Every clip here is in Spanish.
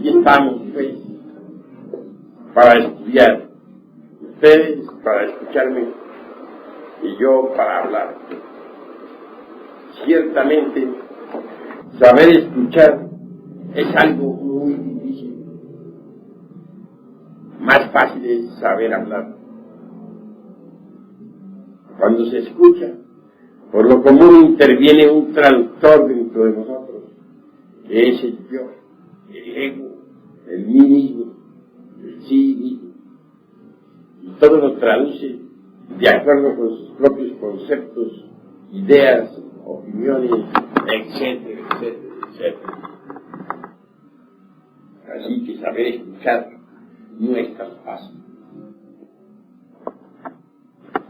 Aquí estamos, pues, para estudiar. Ustedes para escucharme y yo para hablar. Ciertamente, saber escuchar es algo muy difícil. Más fácil es saber hablar. Cuando se escucha, por lo común interviene un traductor dentro de nosotros, que es el yo, el ego, el mí mismo, el sí mismo. Y todo lo traduce de acuerdo con sus propios conceptos, ideas, opiniones, etcétera, etcétera, etcétera. Así que saber escuchar no es tan fácil.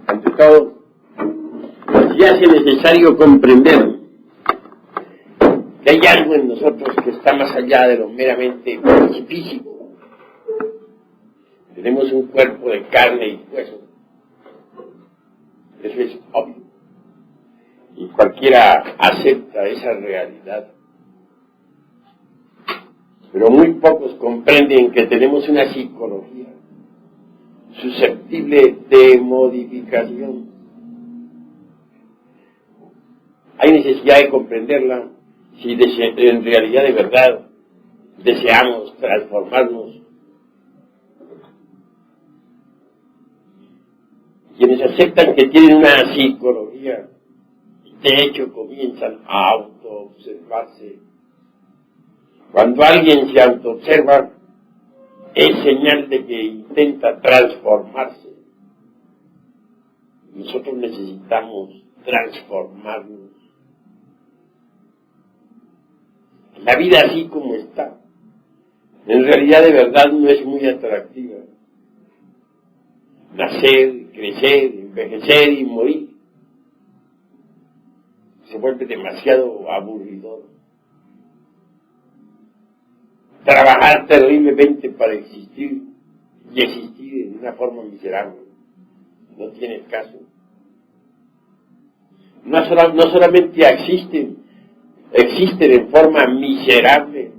Ante todo, se hace necesario comprender que hay algo en nosotros que está más allá de lo meramente físico. Tenemos un cuerpo de carne y hueso. Eso es obvio. Y cualquiera acepta esa realidad. Pero muy pocos comprenden que tenemos una psicología susceptible de modificación. Hay necesidad de comprenderla si en realidad de verdad deseamos transformarnos. Quienes aceptan que tienen una psicología, de hecho comienzan a autoobservarse. Cuando alguien se autoobserva, es señal de que intenta transformarse. Nosotros necesitamos transformarnos. La vida así como está, en realidad de verdad no es muy atractiva. Nacer, crecer, envejecer y morir se vuelve demasiado aburridor. Trabajar terriblemente para existir y existir en una forma miserable no tiene caso. No solamente existen en forma miserable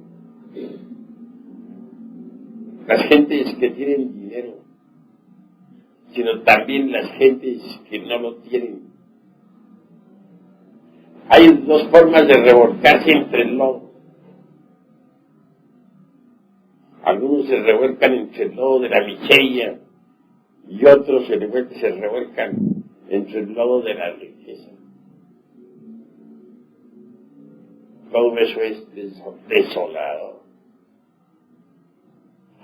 las gentes que tienen dinero, sino también las gentes que no lo tienen. Hay dos formas de revolcarse entre el lodo. Algunos se revuelcan entre el lodo de la miseria y otros se revuelcan entre el lodo de la riqueza. Todo eso es desolado.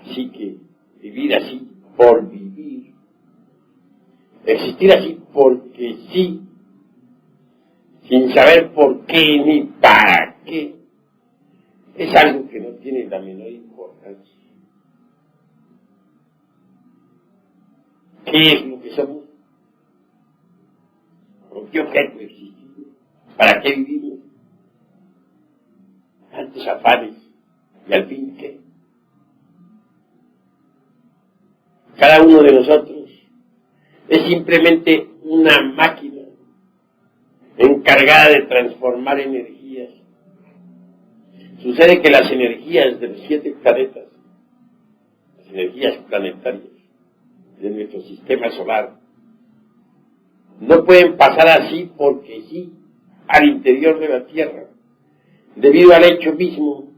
Así que vivir así por vivir, existir así porque sí, sin saber por qué ni para qué, es algo que no tiene la menor importancia. ¿Qué es lo que somos? ¿Con qué objeto existimos? ¿Para qué vivimos? Tantos afanes, y al fin ¿qué? Cada uno de nosotros es simplemente una máquina encargada de transformar energías. Sucede que las energías de los 7 planetas, las energías planetarias de nuestro sistema solar, no pueden pasar así porque sí al interior de la Tierra, debido al hecho mismo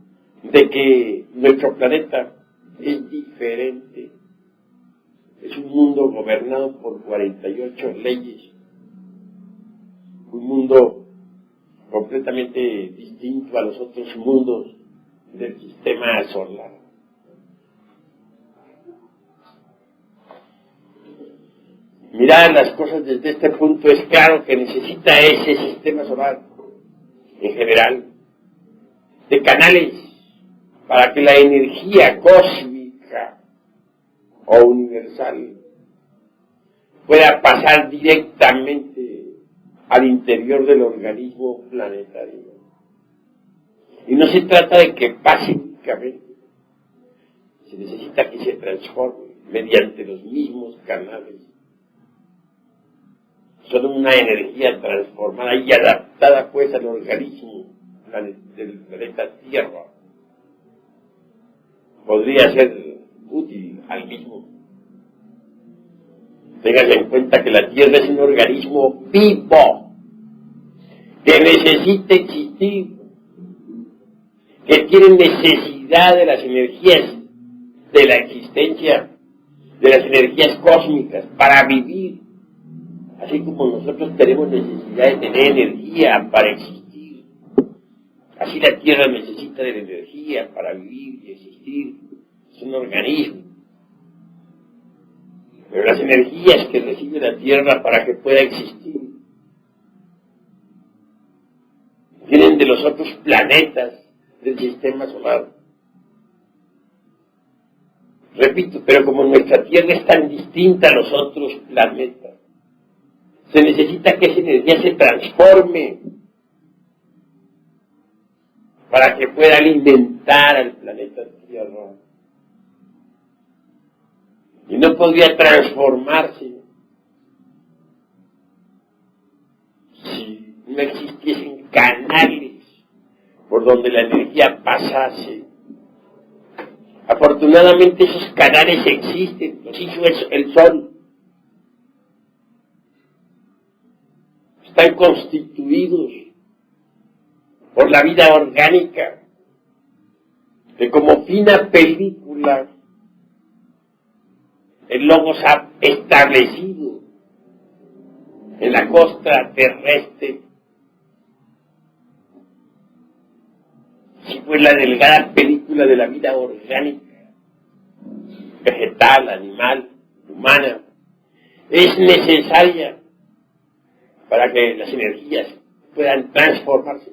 de que nuestro planeta es diferente. Es un mundo gobernado por 48 leyes, un mundo completamente distinto a los otros mundos del sistema solar. Mirar las cosas desde este punto es claro que necesita ese sistema solar, en general, de canales para que la energía cósmica o universal pueda pasar directamente al interior del organismo planetario. Y no se trata de que pase únicamente, se necesita que se transforme mediante los mismos canales. Son una energía transformada y adaptada pues al organismo del planeta Tierra. podría ser útil al mismo. Tengan en cuenta que la Tierra es un organismo vivo, que necesita existir, que tiene necesidad de las energías de la existencia, de las energías cósmicas para vivir, así como nosotros tenemos necesidad de tener energía para existir. Así la Tierra necesita de la energía para vivir y existir. Es un organismo. Pero las energías que recibe la Tierra para que pueda existir vienen de los otros planetas del sistema solar. Repito, pero como nuestra Tierra es tan distinta a los otros planetas, se necesita que esa energía se transforme para que pueda alimentar al planeta Tierra. Y no podría transformarse si no existiesen canales por donde la energía pasase. Afortunadamente esos canales existen, los hizo el Sol. Están constituidos por la vida orgánica, que como fina película el Logos ha establecido en la costa terrestre. Si fue la delgada película de la vida orgánica, vegetal, animal, humana, es necesaria para que las energías puedan transformarse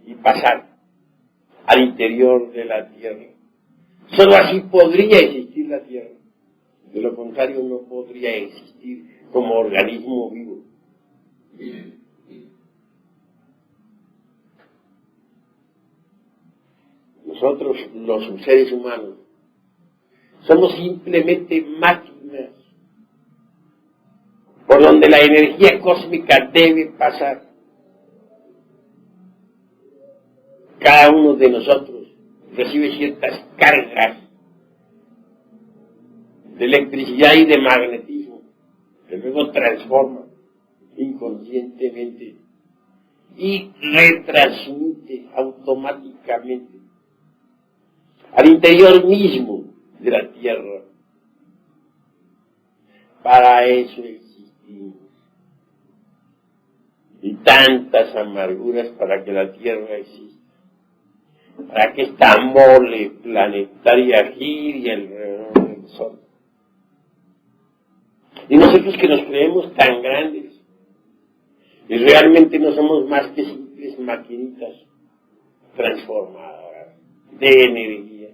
y pasar al interior de la Tierra. Solo así podría existir la Tierra. De lo contrario, no podría existir como organismo vivo. Nosotros, los seres humanos, somos simplemente máquinas por donde la energía cósmica debe pasar. Cada uno de nosotros recibe ciertas cargas de electricidad y de magnetismo que luego transforma inconscientemente y retransmite automáticamente al interior mismo de la Tierra. Para eso existimos. Y tantas amarguras para que la Tierra exista. Para que esta mole planetaria gire alrededor del Sol. Y nosotros que nos creemos tan grandes, y realmente no somos más que simples maquinitas transformadoras de energía.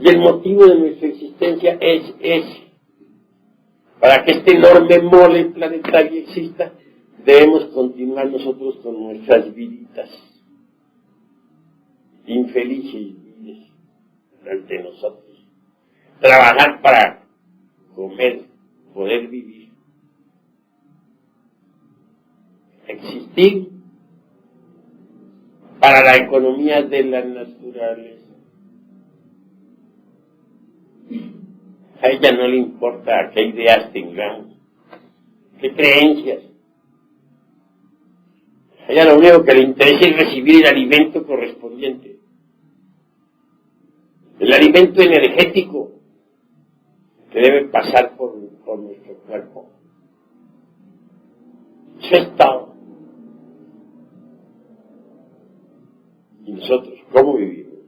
Y el motivo de nuestra existencia es ese. Para que este enorme mole planetario exista, debemos continuar nosotros con nuestras viditas infelices vidas ante nosotros. Trabajar para comer, poder vivir. Existir para la economía de la naturaleza. A ella no le importa qué ideas tengamos, qué creencias. A ella lo único que le interesa es recibir el alimento correspondiente. El alimento energético que debe pasar por nuestro cuerpo. Eso es todo. ¿Y nosotros cómo vivimos?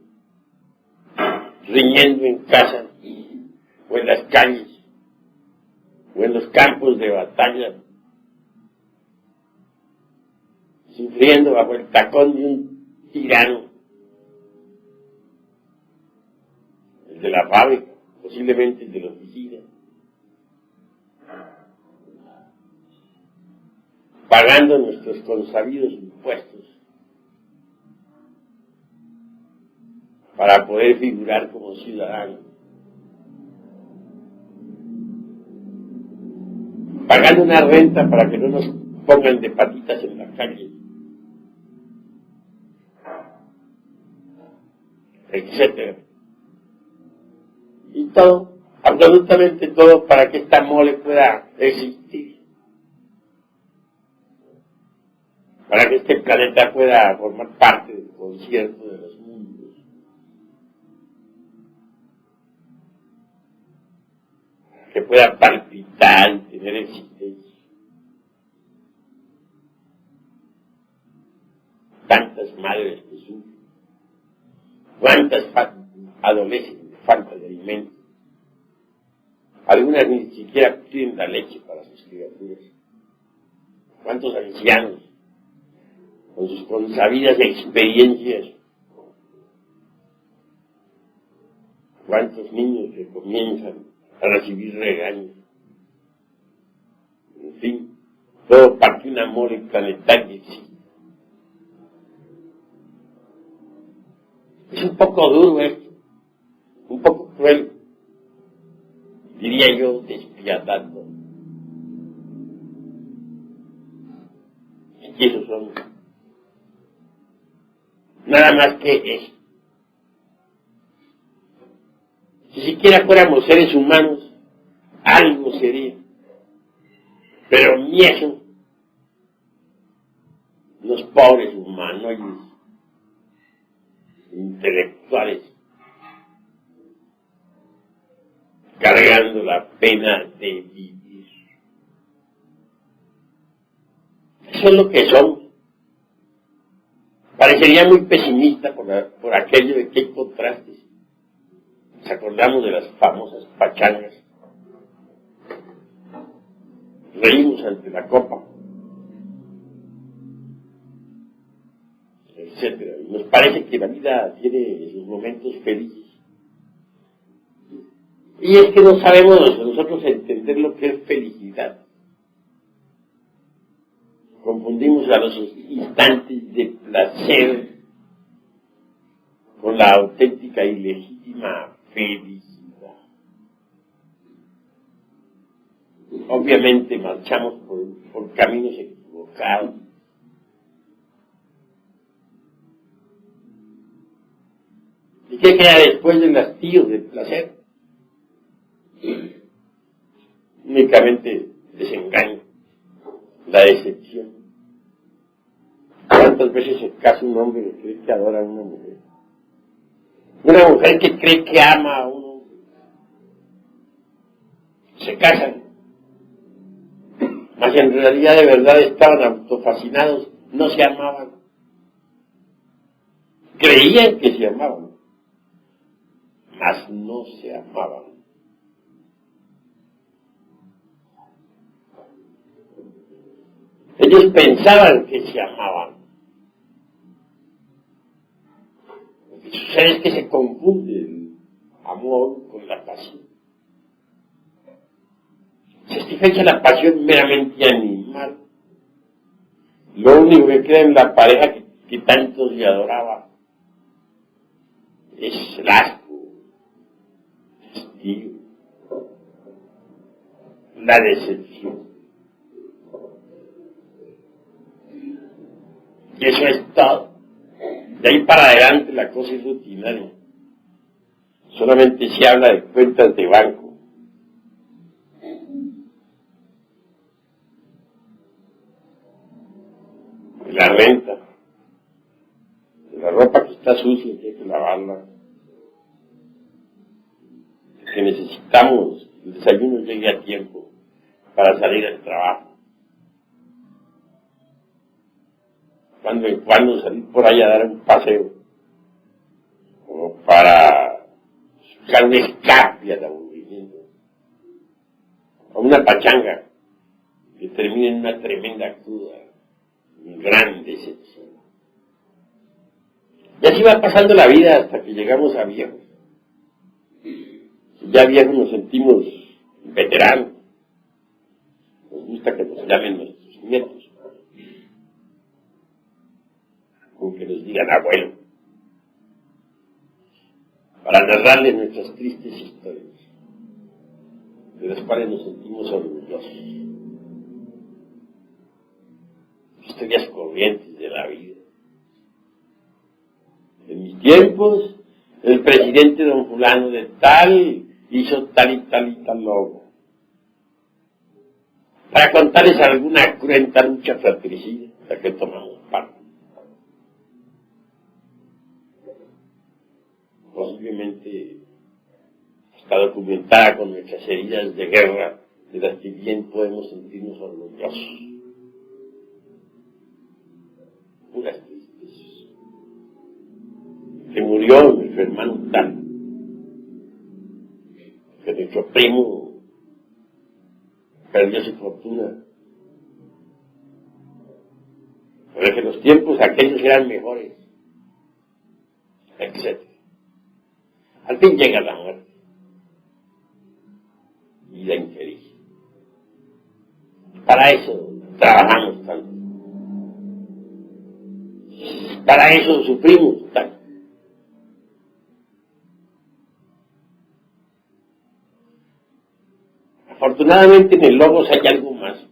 Riñendo en casa, o en las calles, o en los campos de batalla, sufriendo bajo el tacón de un tirano, el de la fábrica, posiblemente el de la oficina, pagando nuestros consabidos impuestos para poder figurar como ciudadanos, pagando una renta para que no nos pongan de patitas en la calle, etcétera. Y todo, absolutamente todo, para que esta mole pueda existir. Para que este planeta pueda formar parte del concierto de los mundos. Que pueda palpitar y tener existencia. Tantas madres que sufren. Cuántas adolecen de falta de alimento. Algunas ni siquiera tienen la leche para sus criaturas. Cuántos ancianos con sus consabidas experiencias. Cuántos niños que comienzan a recibir regaños. En fin, todo parte de una mole planetaria existe. Es un poco duro esto, un poco cruel, diría yo, despiadado. Y esos son nada más que eso. Si siquiera fuéramos seres humanos, algo sería. Pero ni eso, los pobres humanoides, intelectuales, cargando la pena de vivir. Eso es lo que somos. Parecería muy pesimista por aquello de que hay contrastes. Nos acordamos de las famosas pachangas. Reímos ante la copa, etcétera. Y nos parece que la vida tiene sus momentos felices. Y es que no sabemos nosotros entender lo que es felicidad. Confundimos a los instantes de placer con la auténtica y legítima felicidad. Obviamente marchamos por caminos equivocados. ¿Y qué queda después del hastío del placer? Únicamente desengaño, la decepción. ¿Cuántas veces se casa un hombre que cree que adora a una mujer? Una mujer que cree que ama a un hombre. Se casan. Mas en realidad de verdad estaban autofascinados, no se amaban. Creían que se amaban, mas no se amaban. Ellos pensaban que se amaban. Lo que sucede es que se confunde el amor con la pasión. Se satisfecha la pasión meramente animal. Lo único que queda en la pareja que tanto se adoraba es el asco, el hastío, la decepción. Y eso es todo. De ahí para adelante la cosa es rutinaria. Solamente se habla de cuentas de banco. De la renta. De la ropa que está sucia y hay que lavarla. De que necesitamos que el desayuno llegue a tiempo para salir al trabajo. Cuando en cuando salir por ahí a dar un paseo, como para buscar un escape al aburrimiento, o una pachanga que termine en una tremenda cruda, una gran decepción. Y así va pasando la vida hasta que llegamos a viejos. Ya viejos nos sentimos veteranos, nos gusta que nos llamen nuestros nietos, con que nos digan abuelo, para narrarles nuestras tristes historias, de las cuales nos sentimos orgullosos. Historias corrientes de la vida. En mis tiempos el presidente don fulano de tal hizo tal y tal logo. Para contarles alguna cruenta lucha fratricida en la que tomamos parte. Posiblemente está documentada con nuestras heridas de guerra, de las que bien podemos sentirnos orgullosos. Puras tristezas. Que murió nuestro hermano tal, que nuestro primo perdió su fortuna, pero que los tiempos aquellos eran mejores, etc. Al fin llega la muerte, vida infeliz. Para eso trabajamos tanto, para eso sufrimos tanto. Afortunadamente en el Logos hay algo más.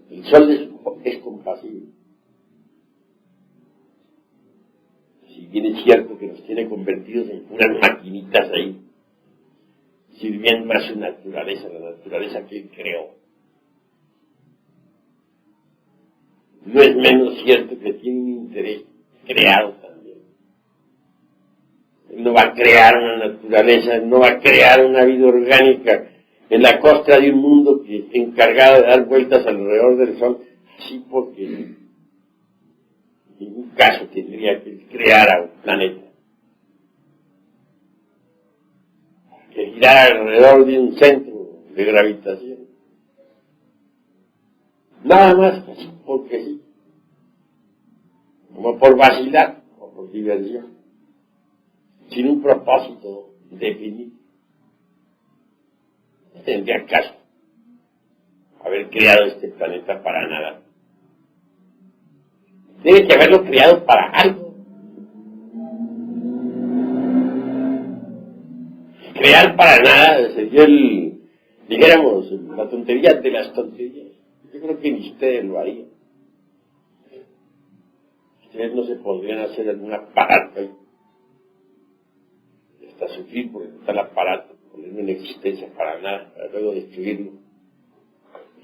El sol es compasivo. Si bien es cierto que nos tiene convertidos en puras maquinitas ahí, sirviendo a su naturaleza, la naturaleza que él creó. No es menos cierto que tiene un interés creado también. Él no va a crear una naturaleza, él no va a crear una vida orgánica en la costra de un mundo que es encargado de dar vueltas alrededor del sol, así porque en ningún caso tendría que crear un planeta que girara alrededor de un centro de gravitación. Nada más así porque sí, como por vacilar o por diversión, sin un propósito definido. No tendría caso haber creado este planeta para nada. Tiene que haberlo creado para algo. Crear para nada sería dijéramos, la tontería de las tonterías. Yo creo que ni ustedes lo harían. Ustedes no se podrían hacer algún aparato ahí. Hasta sufrir por tal aparato, ponerlo en existencia para nada, para luego destruirlo.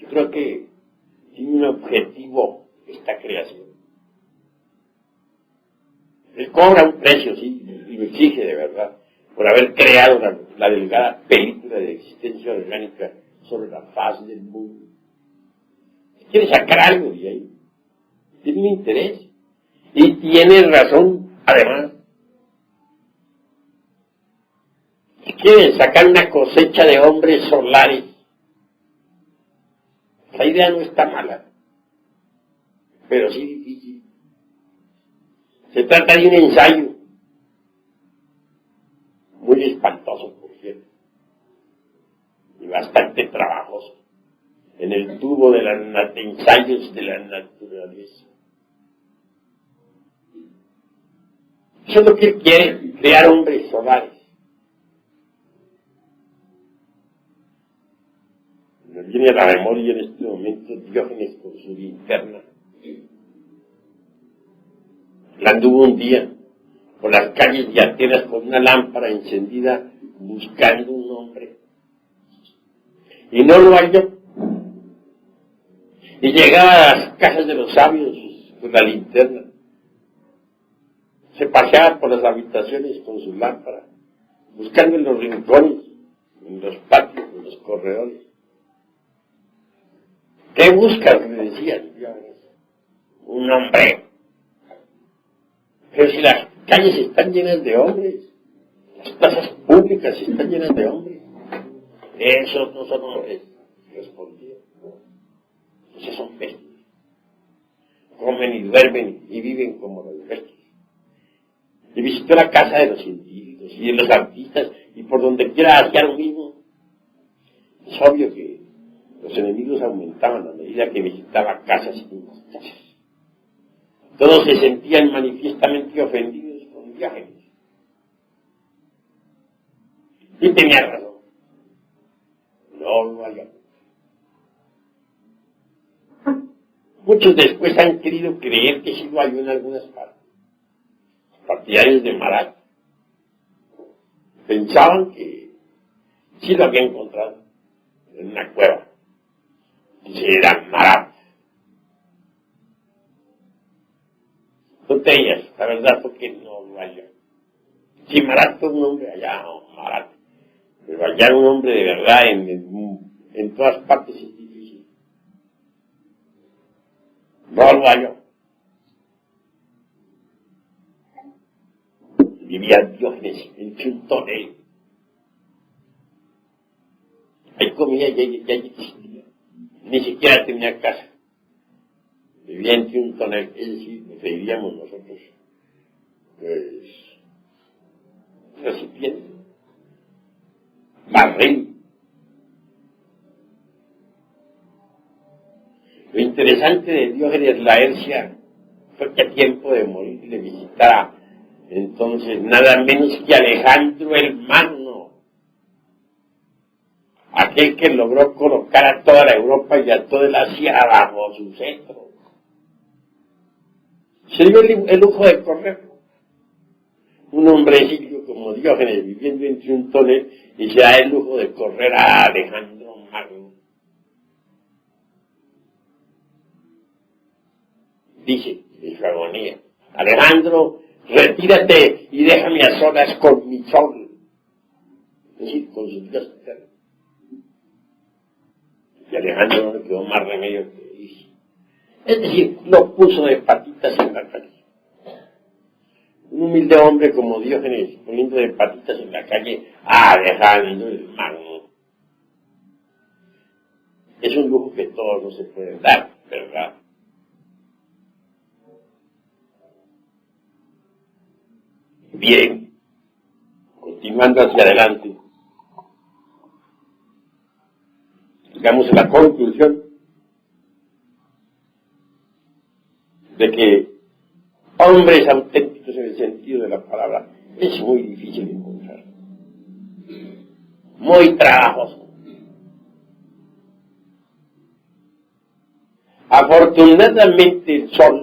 Yo creo que tiene un objetivo esta creación. Él cobra un precio, sí, y lo exige de verdad, por haber creado la delgada película de existencia orgánica sobre la faz del mundo. Quiere sacar algo de ahí. Tiene un interés. Y tiene razón, además. Quiere sacar una cosecha de hombres solares. La idea no está mala, pero sí difícil. Se trata de un ensayo muy espantoso, por cierto, y bastante trabajoso, en el tubo de los ensayos de la naturaleza. Eso es lo que él quiere, crear hombres solares. Me viene a la memoria en este momento Diógenes con su linterna. Él anduvo un día por las calles de Atenas con una lámpara encendida buscando un hombre. Y no lo halló. Y llegaba a las casas de los sabios con la linterna. Se paseaba por las habitaciones con su lámpara, buscando en los rincones, en los patios, en los corredores. ¿Qué buscas?, le decían. Un hombre. Pero si las calles están llenas de hombres, las plazas públicas están llenas de hombres. Esos no son hombres, respondía. Esos son bestias. Comen y duermen y viven como los bestias. Y visitó la casa de los científicos y de los artistas, y por donde quiera hacía lo mismo. Es obvio que los enemigos aumentaban a medida que visitaba casas y más casas. Todos se sentían manifiestamente ofendidos con Diógenes. Y tenía razón. No lo halló. Muchos después han querido creer que sí lo halló en algunas partes. Partidarios de Marat pensaban que sí lo había encontrado en una cueva. Dice, era Marat. No te digas, la verdad, porque no lo halló. Si Marat fue un hombre allá, no, Marat. Pero hallar un hombre de verdad en todas partes es difícil. No lo halló. Vivía Diógenes en un tonel. Ahí comía y ahí existía. Ni siquiera tenía casa. Vivía entre un tonel. Es decir, preferiríamos nosotros, pues, recipiente, barril. Lo interesante de Diógenes Laercia fue que a tiempo de morir le visitara entonces nada menos que Alejandro el Magno, aquel que logró colocar a toda la Europa y a toda el Asia bajo su cetro. Se dio el lujo de correr. Un hombrecillo como Diógenes viviendo entre un tonel y se da el lujo de correr a Alejandro Magno. Dice en su agonía, Alejandro, retírate y déjame a solas con mi sol. Es decir, con sus dioses. Y a Alejandro no le quedó más remedio que irse. Es decir, lo puso de patitas en la calle. Un humilde hombre como Diógenes poniendo de patitas en la calle a Alejandro el Magno. Es un lujo que todos no se pueden dar, ¿verdad? Bien, continuando hacia adelante, llegamos a la conclusión de que hombres auténticos en el sentido de la palabra es muy difícil encontrar, muy trabajoso. Afortunadamente el sol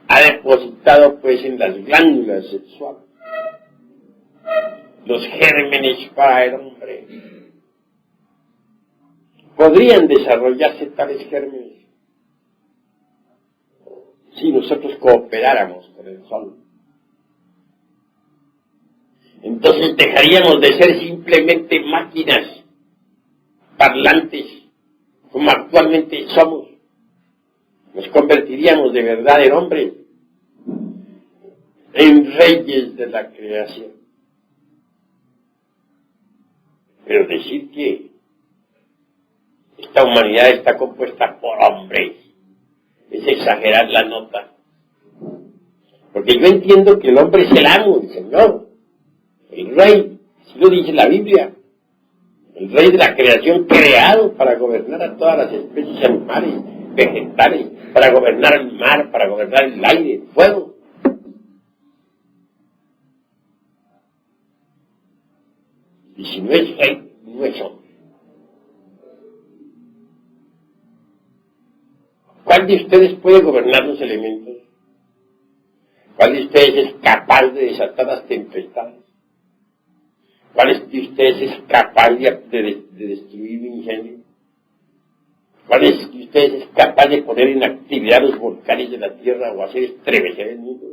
ha depositado pues en las glándulas sexuales los gérmenes para el hombre. Podrían desarrollarse tales gérmenes si nosotros cooperáramos con el sol. Entonces dejaríamos de ser simplemente máquinas parlantes, como actualmente somos. Nos convertiríamos de verdad en hombres, en reyes de la creación. Pero decir que esta humanidad está compuesta por hombres es exagerar la nota. Porque yo entiendo que el hombre es el amo, el señor, el rey, así lo dice la Biblia, el rey de la creación creado para gobernar a todas las especies animales, vegetales, para gobernar el mar, para gobernar el aire, el fuego. Y si no es rey, no es hombre. ¿Cuál de ustedes puede gobernar los elementos? ¿Cuál de ustedes es capaz de desatar las tempestades? ¿Cuál de ustedes es capaz de destruir un incendio? ¿Cuál de ustedes es capaz de poner en actividad los volcanes de la tierra o hacer estremecer el mundo?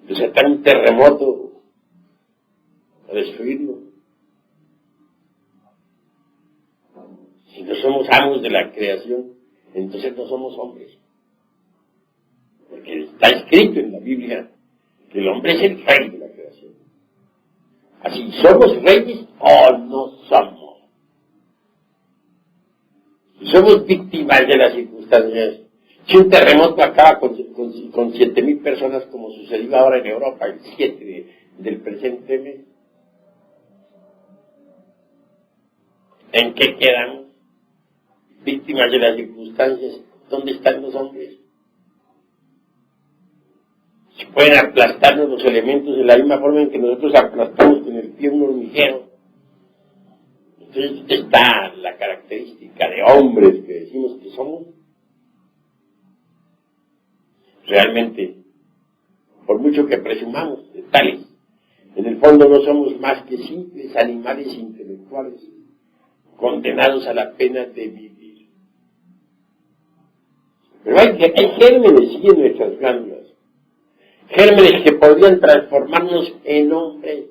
Desatar un terremoto o destruirlo. Si no somos amos de la creación, entonces no somos hombres. Porque está escrito en la Biblia que el hombre es el rey de la creación. Así, ¿somos reyes o no somos? Si somos víctimas de las circunstancias, si un terremoto acaba con 7,000 personas como sucedió ahora en Europa, el 7 del presente mes, ¿en qué quedamos? Víctimas de las circunstancias. ¿Dónde están los hombres? Si pueden aplastarnos los elementos de la misma forma en que nosotros aplastamos con el pie un hormiguero. Entonces está la característica de hombres que decimos que somos. Realmente, por mucho que presumamos de mortales. En el fondo no somos más que simples animales intelectuales condenados a la pena de vivir. Pero hay gérmenes sí en nuestras glándulas, gérmenes que podrían transformarnos en hombres.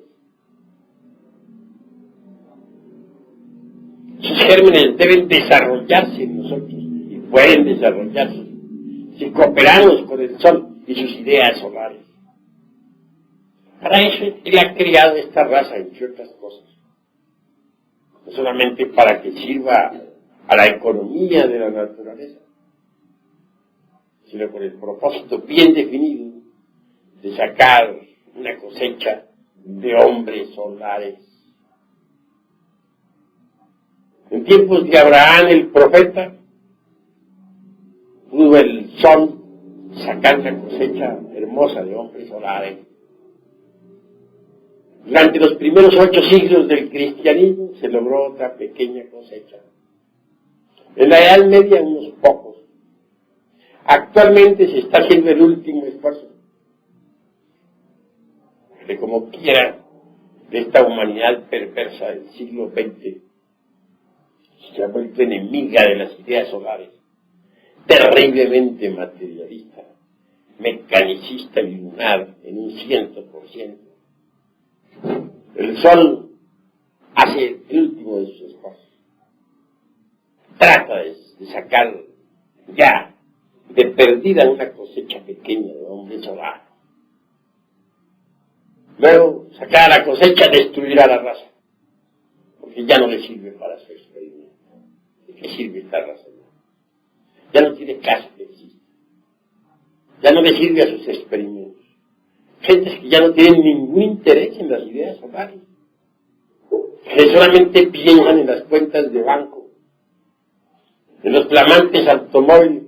Esos gérmenes deben desarrollarse en nosotros y pueden desarrollarse si cooperamos con el Sol y sus ideas solares. Para eso Él ha creado esta raza, entre otras cosas. No solamente para que sirva a la economía de la naturaleza, sino con el propósito bien definido de sacar una cosecha de hombres solares. En tiempos de Abraham, el profeta, pudo el sol sacar una cosecha hermosa de hombres solares. Durante los primeros 8 siglos del cristianismo se logró otra pequeña cosecha. En la Edad Media unos pocos. Actualmente se está haciendo el último esfuerzo. De como quiera, de esta humanidad perversa del siglo XX, se ha vuelto enemiga de las ideas solares, terriblemente materialista, mecanicista y lunar en un 100%. El sol hace el último de sus esfuerzos. Trata de sacar ya de perdida una cosecha pequeña de hombres solares. Luego, sacar la cosecha destruirá la raza, porque ya no le sirve para su experimento. ¿De qué sirve esta raza? Ya no tiene caso que exista. Ya no le sirve a sus experimentos. Gentes que ya no tienen ningún interés en las ideas solares, que solamente piensan en las cuentas de banco, en los flamantes automóviles,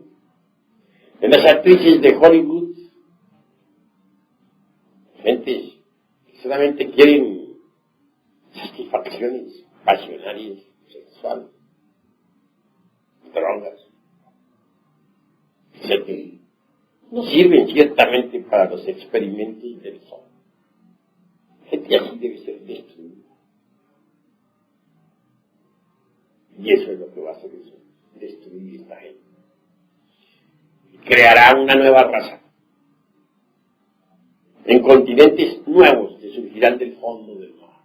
en las actrices de Hollywood, gentes que solamente quieren satisfacciones pasionales, sexuales, drogas, etc. No sirven ciertamente para los experimentos del sol. Gente así debe ser destruida. Y eso es lo que va a hacer eso, destruir esta gente. Y creará una nueva raza. En continentes nuevos que surgirán del fondo del mar.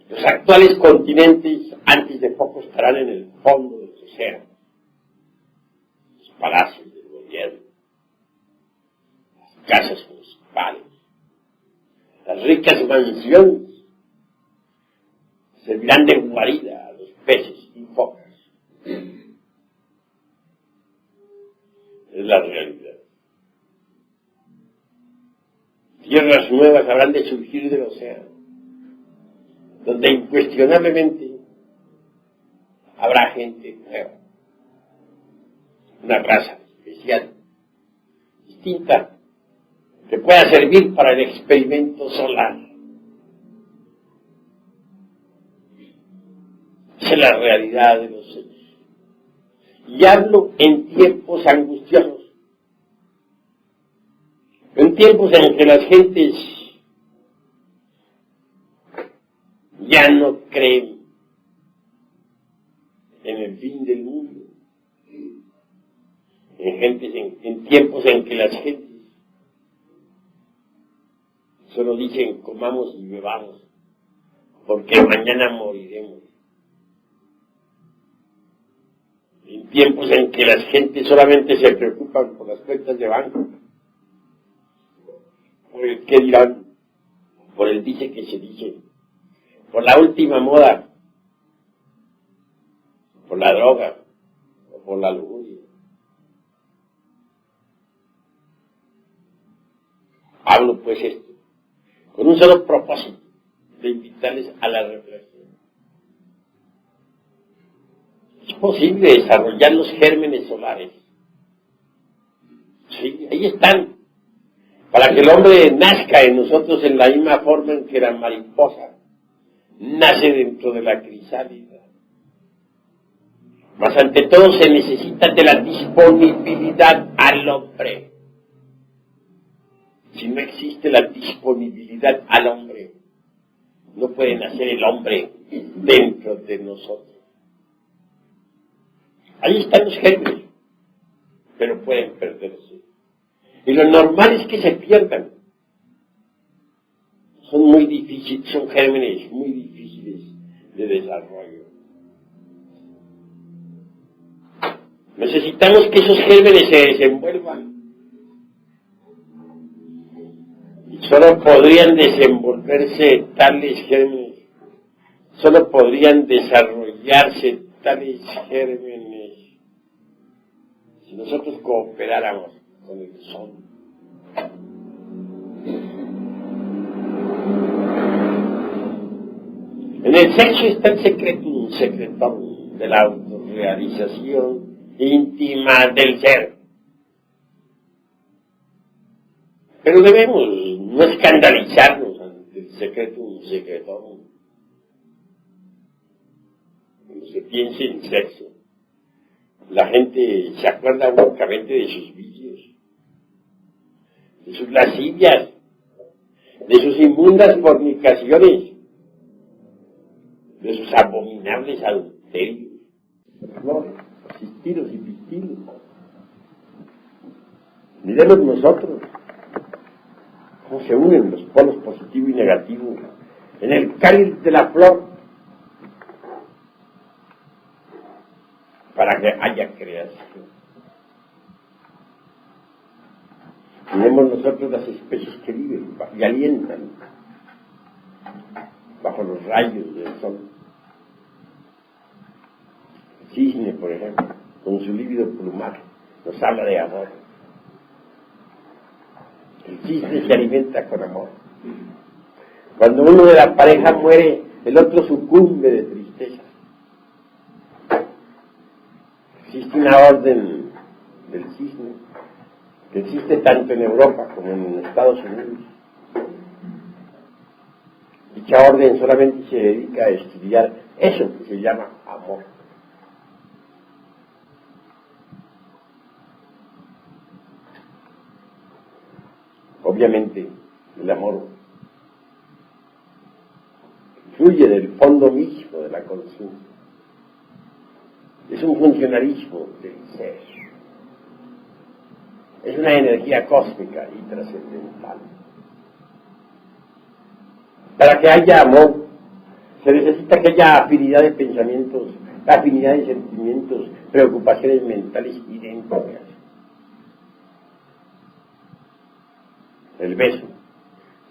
Los actuales continentes antes de poco estarán en el fondo del océano. Los palacios del gobierno, las casas municipales, las ricas mansiones servirán de guarida a los peces y focas. Es la realidad. Tierras nuevas habrán de surgir del océano, donde incuestionablemente habrá gente nueva, una raza especial, distinta, que pueda servir para el experimento solar. Esa es la realidad de los hechos. Y hablo en tiempos angustiosos, en tiempos en que las gentes ya no creen en el fin del mundo, en tiempos en que las gentes solo dicen comamos y bebamos, porque mañana moriremos. En tiempos en que las gentes solamente se preocupan por las cuentas de banco, por el qué dirán, por el dice que se dice, por la última moda, por la droga, o por la lujuria. Hablo pues esto, con un solo propósito, de invitarles a la reflexión. Es posible desarrollar los gérmenes solares. Sí, ahí están. Para que el hombre nazca en nosotros en la misma forma en que la mariposa nace dentro de la crisálida. Mas ante todo se necesita de la disponibilidad al hombre. Si no existe la disponibilidad al hombre. No puede nacer el hombre dentro de nosotros. Ahí están los gérmenes, pero pueden perderse. Y lo normal es que se pierdan. Son muy difíciles, son gérmenes muy difíciles de desarrollo. Necesitamos que esos gérmenes se desenvuelvan. Y solo podrían desenvolverse tales gérmenes, solo podrían desarrollarse tales gérmenes si nosotros cooperáramos con el sol. En el sexo está el secretum secretorum de la autorrealización íntima del ser. Pero debemos no escandalizarnos ante el secretum secretorum. Cuando se piense en sexo, la gente se acuerda únicamente de sus vicios, de sus lascivias, de sus inmundas fornicaciones, de sus abominables adulterios, flores, asistidos y pistilos. Miremos nosotros cómo se unen los polos positivo y negativo en el cáliz de la flor para que haya creación. Miremos nosotros las especies que viven y alientan bajo los rayos del sol. El cisne, por ejemplo, con su lívido plumaje, nos habla de amor. El cisne se alimenta con amor. Cuando uno de la pareja muere, el otro sucumbe de tristeza. Existe una orden del cisne que existe tanto en Europa como en Estados Unidos. Dicha orden solamente se dedica a estudiar eso que se llama amor. Obviamente, el amor fluye del fondo mismo de la conciencia. Es un funcionalismo del ser. Es una energía cósmica y trascendental. Para que haya amor, se necesita que haya afinidad de pensamientos, afinidad de sentimientos, preocupaciones mentales idénticas. El beso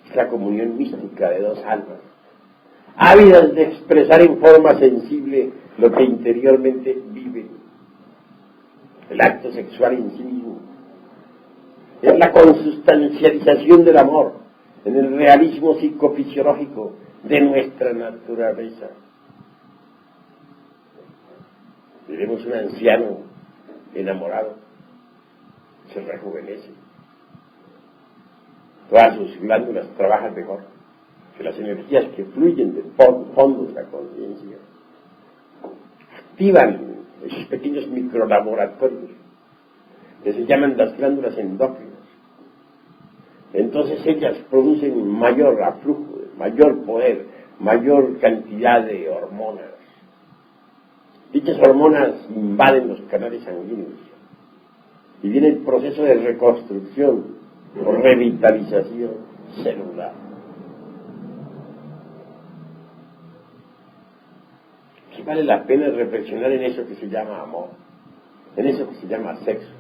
es la comunión mística de dos almas, ávidas de expresar en forma sensible lo que interiormente viven. El acto sexual en sí mismo es la consustancialización del amor en el realismo psicofisiológico de nuestra naturaleza. Veremos un anciano enamorado, se rejuvenece. Todas sus glándulas trabajan mejor que las energías que fluyen del fondo de la conciencia. Activan esos pequeños microlaboratorios que se llaman las glándulas endócrinas. Entonces ellas producen mayor aflujo, mayor poder, mayor cantidad de hormonas. Dichas hormonas invaden los canales sanguíneos y viene el proceso de reconstrucción o revitalización celular. Sí vale la pena reflexionar en eso que se llama amor, en eso que se llama sexo,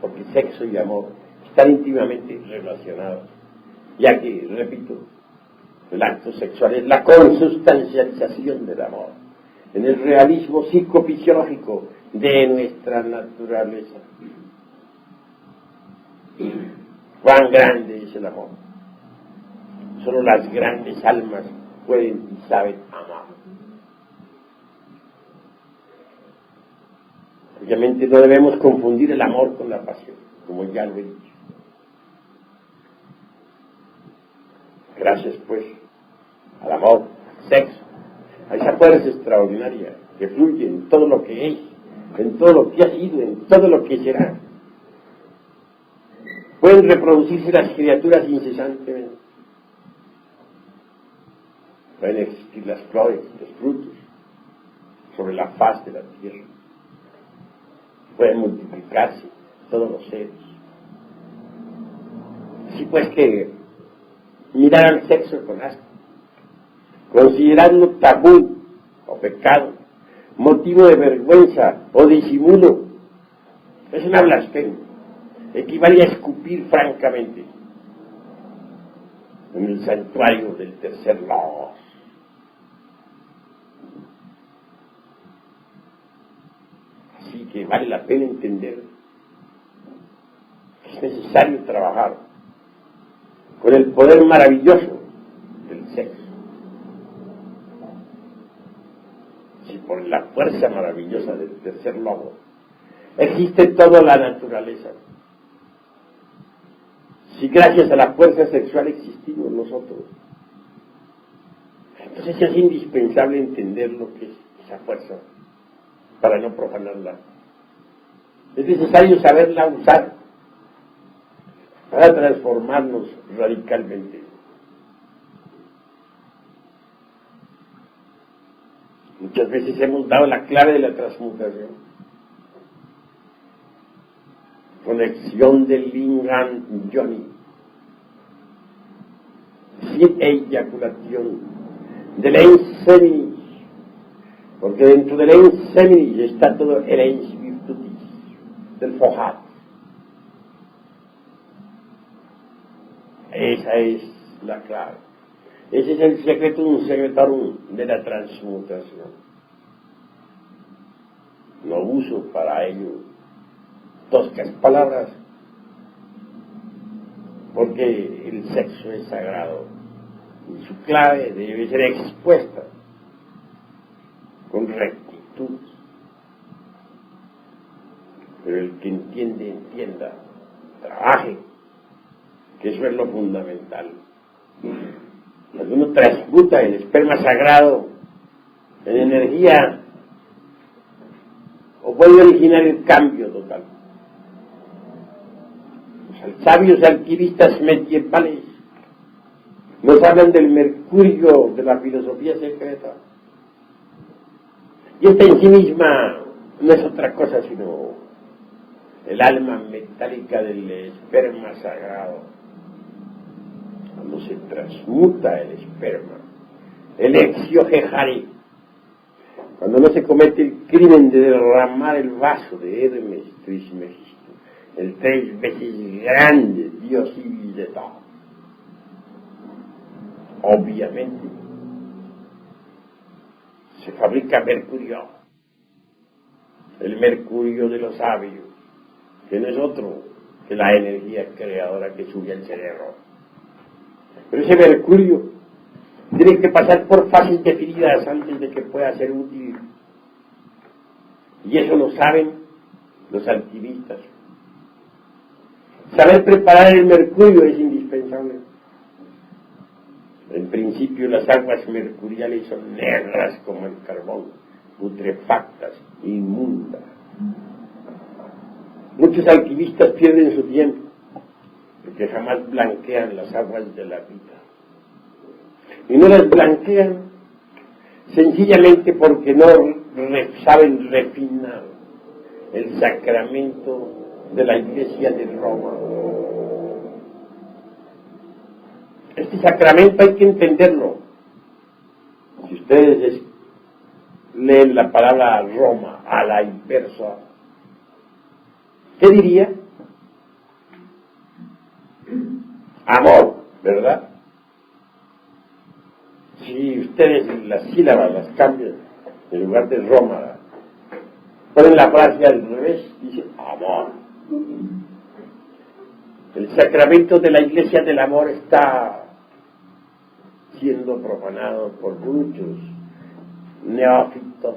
porque sexo y amor están íntimamente relacionados, ya que, repito, el acto sexual es la consustancialización del amor, en el realismo psicofisiológico de nuestra naturaleza. Cuán grande es el amor. Solo las grandes almas pueden y saben amar. Obviamente no debemos confundir el amor con la pasión, como ya lo he dicho. Gracias, pues, al amor, al sexo, a esa fuerza extraordinaria que fluye en todo lo que es, en todo lo que ha sido, en todo lo que será. Pueden reproducirse las criaturas incesantemente. Pueden existir las flores, los frutos, sobre la faz de la tierra. Pueden multiplicarse todos los seres. Así pues que mirar al sexo con asco, considerarlo tabú o pecado, motivo de vergüenza o disimulo, es una blasfemia. Equivale a escupir francamente en el santuario del tercer logos. Así que vale la pena entender que es necesario trabajar con el poder maravilloso del sexo. Si por la fuerza maravillosa del tercer logo existe toda la naturaleza, si gracias a la fuerza sexual existimos nosotros, entonces es indispensable entender lo que es esa fuerza para no profanarla. Es necesario saberla usar para transformarnos radicalmente. Muchas veces hemos dado la clave de la transmutación. Conexión del lingam yoni, sin eyaculación, del ens seminis, porque dentro del ens seminis está todo el ens virtutis, del fohat. Esa es la clave. Ese es el secretum secretorum de la transmutación. No uso para ello toscas palabras, porque el sexo es sagrado y su clave debe ser expuesta con rectitud. Pero el que entiende, entienda, trabaje, que eso es lo fundamental. Cuando uno transmuta el esperma sagrado en energía, o puede originar el cambio total. Los sabios alquimistas medievales nos hablan del mercurio de la filosofía secreta. Y esta en sí misma no es otra cosa sino el alma metálica del esperma sagrado. Cuando se transmuta el esperma, el exiohejari, cuando no se comete el crimen de derramar el vaso de Hermes Trismegisto, el 3 veces grande dios Isis de todo. Obviamente se fabrica mercurio, el mercurio de los sabios, que no es otro que la energía creadora que sube al cerebro. Pero ese mercurio tiene que pasar por fases definidas antes de que pueda ser útil. Y eso lo saben los alquimistas. Saber preparar el mercurio es indispensable. En principio las aguas mercuriales son negras como el carbón, putrefactas, inmundas. Muchos alquimistas pierden su tiempo porque jamás blanquean las aguas de la vida. Y no las blanquean sencillamente porque no saben refinar el sacramento de la Iglesia de Roma. Este sacramento hay que entenderlo. Si ustedes leen la palabra Roma a la inversa, ¿qué diría? Amor, ¿verdad? Si ustedes las sílabas las cambian, en lugar de Roma, ponen la frase al revés, dice amor. El sacramento de la Iglesia del Amor está siendo profanado por muchos neófitos.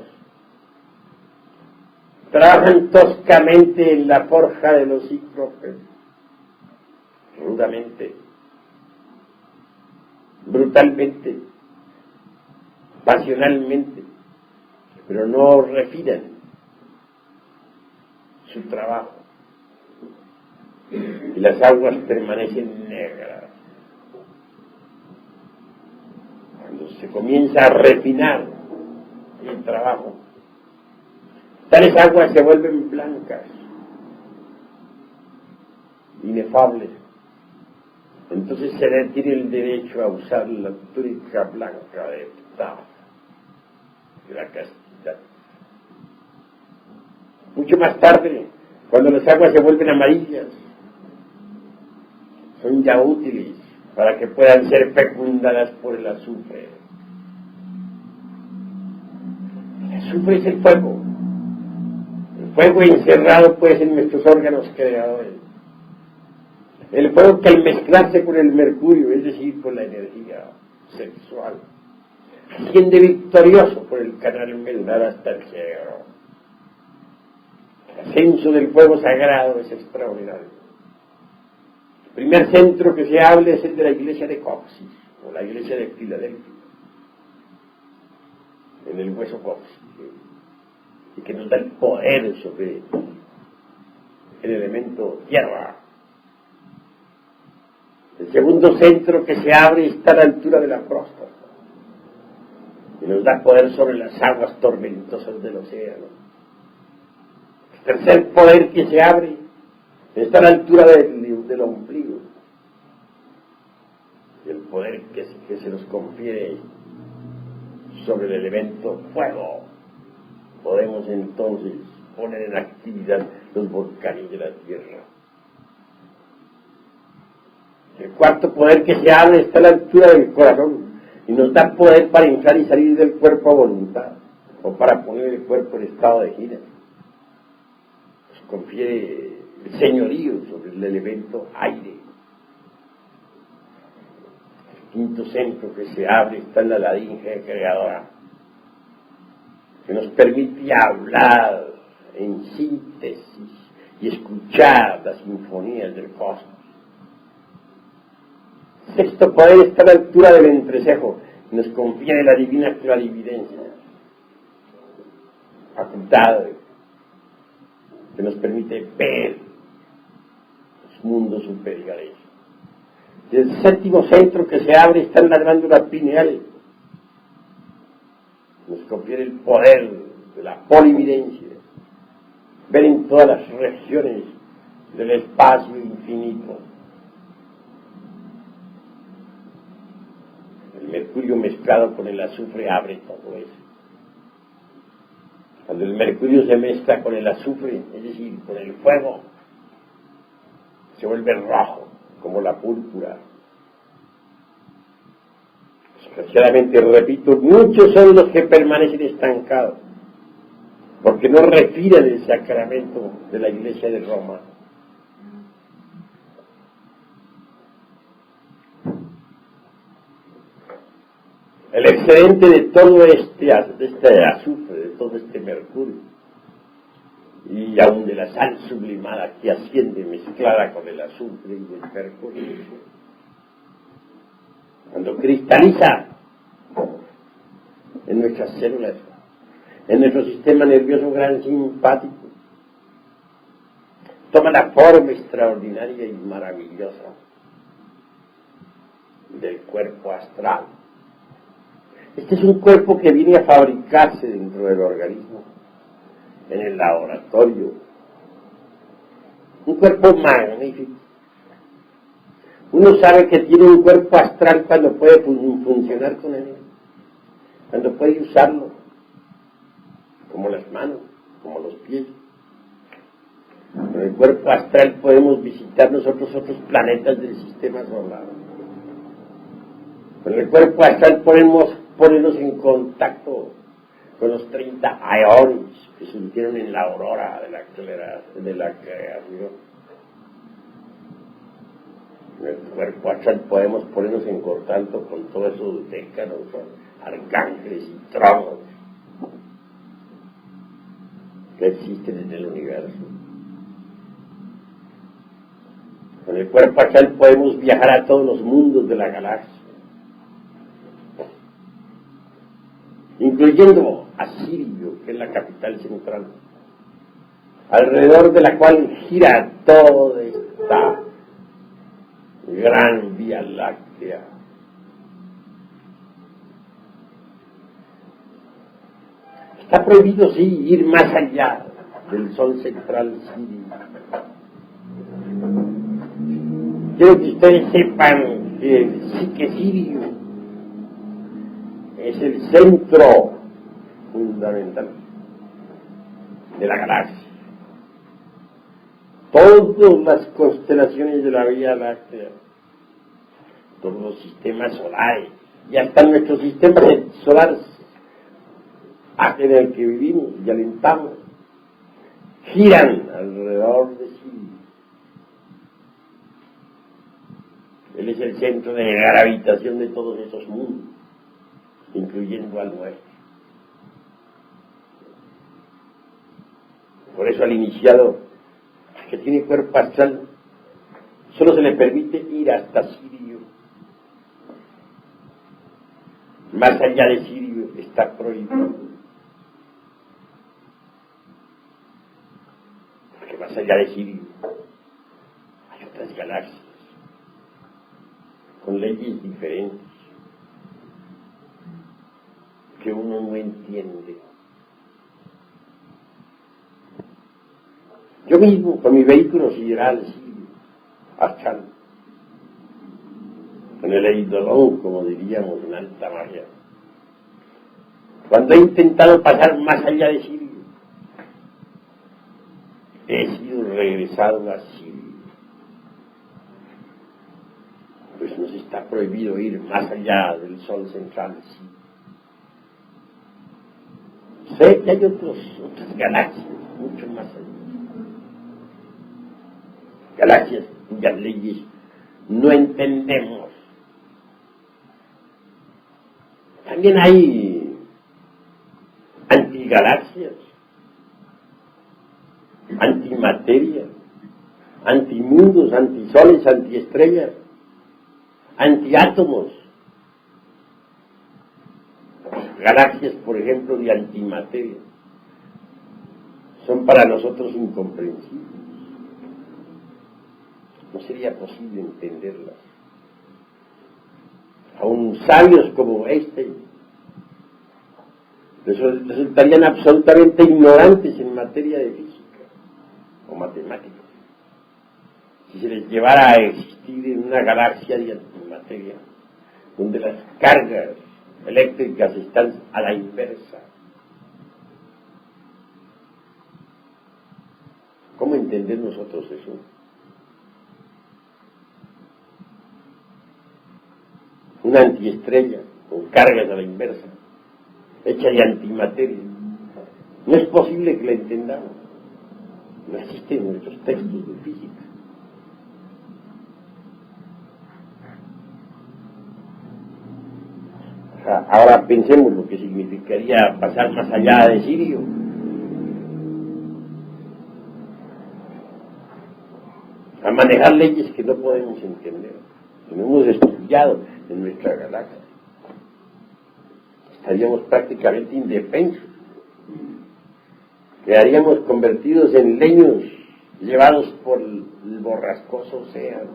Trabajan toscamente en la forja de los cíclopes, rudamente, brutalmente, pasionalmente, pero no refinan su trabajo. y las aguas permanecen negras. Cuando se comienza a refinar el trabajo, tales aguas se vuelven blancas, inefables. Entonces se le tiene el derecho a usar la túnica blanca de la castidad. Mucho más tarde, cuando las aguas se vuelven amarillas, son ya útiles para que puedan ser fecundadas por el azufre. El azufre es el fuego. El fuego encerrado pues en nuestros órganos creadores. El fuego que al mezclarse con el mercurio, es decir, con la energía sexual, asciende victorioso por el canal medular hasta el cerebro. El ascenso del fuego sagrado es extraordinario. El primer centro que se habla es el de la iglesia de Coxis, o la iglesia de Filadelfia, en el hueso Coxis, y que nos da el poder sobre el elemento tierra. El segundo centro que se abre está a la altura de la próstata y nos da poder sobre las aguas tormentosas del océano. El tercer poder que se abre está a la altura del ombligo, y el poder que se nos confiere sobre el elemento fuego. Podemos entonces poner en actividad los volcanes de la tierra. El cuarto poder que se abre está a la altura del corazón y nos da poder para entrar y salir del cuerpo a voluntad, o para poner el cuerpo en estado de gira. Nos confiere el señorío sobre el elemento aire. El quinto centro que se abre está en la laringe creadora, que nos permite hablar en síntesis y escuchar las sinfonías del cosmos. Sexto poder está a la altura del entrecejo y nos confiere la divina clarividencia, facultad que nos permite ver los mundos superiores. Y el séptimo centro que se abre está en la glándula pineal, nos confiere el poder de la polividencia, ver en todas las regiones del espacio infinito. El mercurio mezclado con el azufre abre todo eso. Cuando el mercurio se mezcla con el azufre, es decir, con el fuego, se vuelve rojo, como la púrpura. Desgraciadamente, repito, muchos son los que permanecen estancados, porque no respiran el sacramento de la Iglesia de Roma. El excedente de todo este azufre, de todo este mercurio, y aún de la sal sublimada que asciende mezclada con el azufre y el mercurio, cuando cristaliza en nuestras células, en nuestro sistema nervioso gran simpático, toma la forma extraordinaria y maravillosa del cuerpo astral. Este es un cuerpo que viene a fabricarse dentro del organismo, en el laboratorio. Un cuerpo magnífico. Uno sabe que tiene un cuerpo astral cuando puede funcionar con él, cuando puede usarlo, como las manos, como los pies. Con el cuerpo astral podemos visitar nosotros otros planetas del sistema solar. Con el cuerpo astral podemos ponernos en contacto con los 30 aeones que surgieron en la aurora de la creación. En el cuerpo astral podemos ponernos en contacto con todos esos décanos, arcángeles y tronos que existen en el universo. Con el cuerpo astral podemos viajar a todos los mundos de la galaxia, incluyendo a Sirio, que es la capital central, alrededor de la cual gira todo esta gran Vía Láctea. Está prohibido, sí, ir más allá del Sol central sirio. Quiero que ustedes sepan que el psique sirio es el centro fundamental de la galaxia. Todas las constelaciones de la Vía Láctea, todos los sistemas solares, y hasta nuestro sistema solar en el que vivimos y alentamos, giran alrededor de Sirio. Él es el centro de gravitación de todos esos mundos, incluyendo al nuestro. Por eso al iniciado, que tiene cuerpo astral, solo se le permite ir hasta Sirio. Más allá de Sirio está prohibido. Porque más allá de Sirio hay otras galaxias con leyes diferentes que uno no entiende. Yo mismo, con mi vehículo sideral, astral, con el eidolón, como diríamos en alta magia, cuando he intentado pasar más allá de Sirio, he sido regresado a Sirio. Pues nos está prohibido ir más allá del Sol central, sí. Sé que hay otras galaxias, mucho más allá. Galaxias cuyas leyes no entendemos. También hay antigalaxias, antimateria, antimundos, antisoles, antiestrellas, antiátomos. Galaxias, por ejemplo, de antimateria, son para nosotros incomprensibles. No sería posible entenderlas. Aún sabios como Einstein resultarían absolutamente ignorantes en materia de física o matemáticas si se les llevara a existir en una galaxia de antimateria donde las cargas eléctricas están a la inversa. ¿Cómo entender nosotros eso? Una antiestrella con cargas a la inversa, hecha de antimateria. No es posible que la entendamos. No existe en nuestros textos de física. Ahora pensemos lo que significaría pasar más allá de Sirio. A manejar leyes que no podemos entender, que no hemos estudiado en nuestra galaxia. Estaríamos prácticamente indefensos. Quedaríamos convertidos en leños llevados por el borrascoso océano.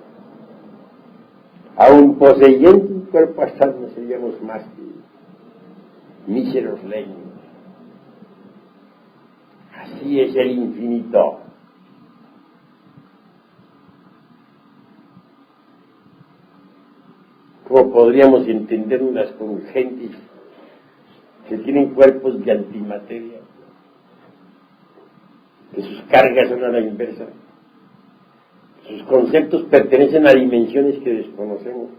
Aun poseyendo un cuerpo astral, no seríamos más que míseros leños. Así es el infinito. ¿Cómo podríamos entenderlas con gentes que tienen cuerpos de antimateria, que sus cargas son a la inversa, sus conceptos pertenecen a dimensiones que desconocemos?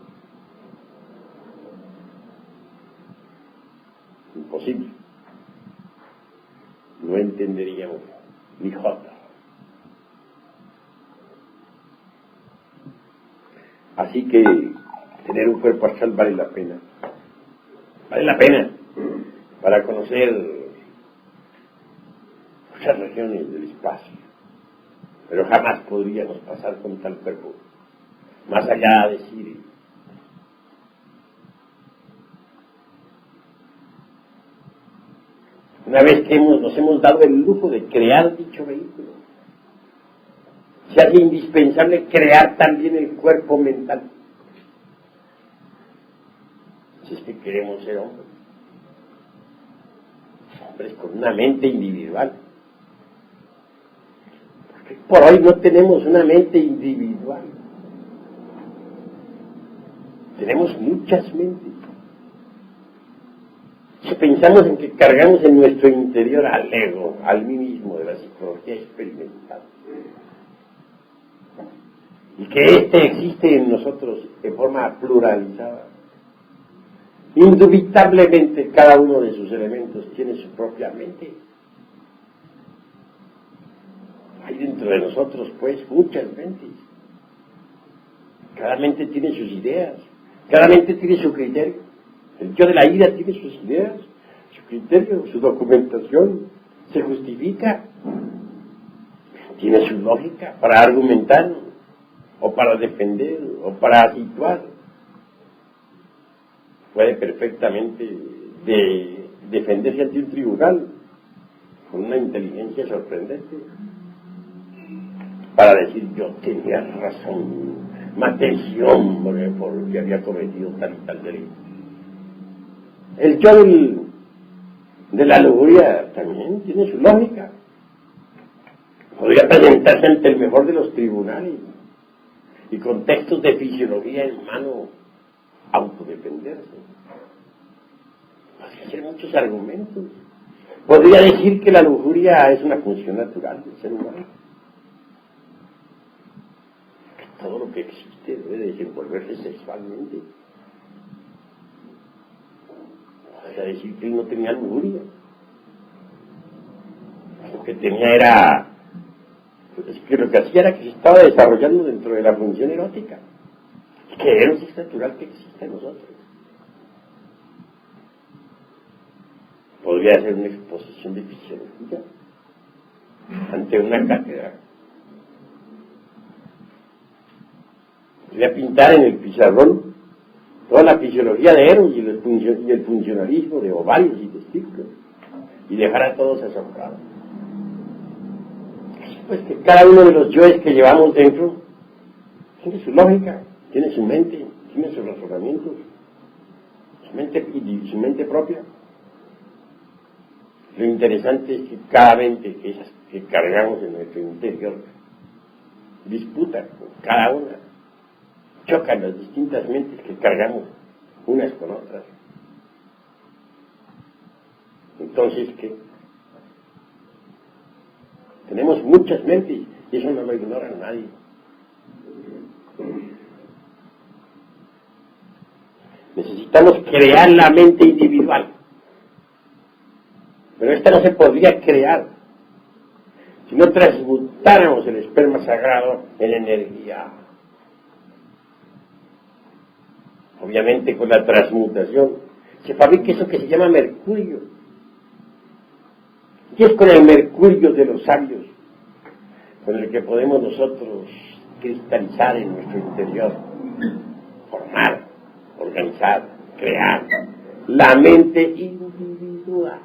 Imposible. No entenderíamos ni jota. Así que tener un cuerpo astral vale la pena. Vale la pena para conocer muchas regiones del espacio. Pero jamás podríamos pasar con tal cuerpo más allá de Sirio. Una vez que nos hemos dado el lujo de crear dicho vehículo, se hace indispensable crear también el cuerpo mental. Si es que queremos ser hombres con una mente individual. Porque por hoy no tenemos una mente individual. Tenemos muchas mentes. Si pensamos en que cargamos en nuestro interior al ego, al mí mismo de la psicología experimental, y que éste existe en nosotros de forma pluralizada, indubitablemente cada uno de sus elementos tiene su propia mente. Hay dentro de nosotros, pues, muchas mentes. Cada mente tiene sus ideas, cada mente tiene su criterio. El yo de la ira tiene sus ideas, su criterio, su documentación, se justifica, tiene su lógica para argumentar, o para defender, o para situar. Puede perfectamente defenderse ante un tribunal con una inteligencia sorprendente para decir: yo tenía razón, maté a ese hombre porque había cometido tal y tal delito. El yo de la lujuria también tiene su lógica. Podría presentarse ante el mejor de los tribunales y con textos de fisiología en mano autodefenderse. Podría hacer muchos argumentos. Podría decir que la lujuria es una función natural del ser humano, que todo lo que existe debe desenvolverse sexualmente. Podría decir que él no tenía lujuria, lo que tenía era, pues, que lo que hacía era que se estaba desarrollando dentro de la función erótica, que es natural que existe en nosotros. Podría hacer una exposición de fisiología ante una cátedra. Podría pintar en el pizarrón toda la fisiología de Eros y el funcionalismo de ovarios y testículos y dejar a todos asombrados. Pues que cada uno de los yoes que llevamos dentro tiene su lógica, tiene su mente, tiene sus razonamientos, su mente propia. Lo interesante es que cada mente que cargamos en nuestro interior disputa con cada una, chocan las distintas mentes que cargamos unas con otras. Entonces, ¿qué? Tenemos muchas mentes y eso no lo ignora nadie. Necesitamos crear la mente individual, pero esta no se podría crear si no transmutáramos el esperma sagrado en energía. Obviamente con la transmutación se fabrica eso que se llama mercurio. Y es con el mercurio de los sabios con el que podemos nosotros cristalizar en nuestro interior, formar, organizar, crear la mente individual.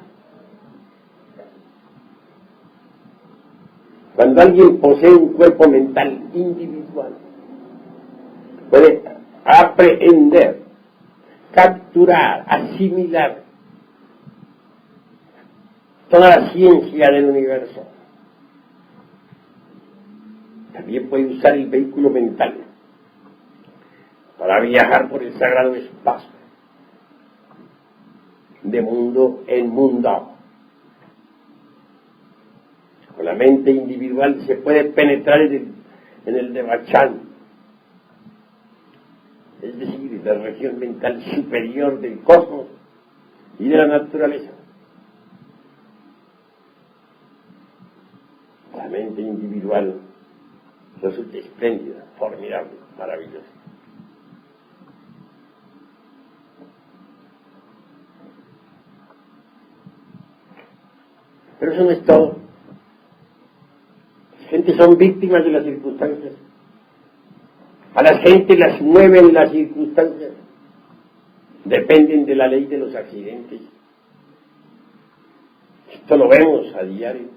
Cuando alguien posee un cuerpo mental individual, puede aprehender, capturar, asimilar toda la ciencia del universo. También puede usar el vehículo mental para viajar por el sagrado espacio, de mundo en mundo. Con la mente individual se puede penetrar en el Devachan, es decir, la región mental superior del cosmos y de la naturaleza. La mente individual resulta espléndida, formidable, maravillosa. Pero eso no es todo. Las gentes son víctimas de las circunstancias. A las gentes las mueven las circunstancias. Dependen de la ley de los accidentes. Esto lo vemos a diario.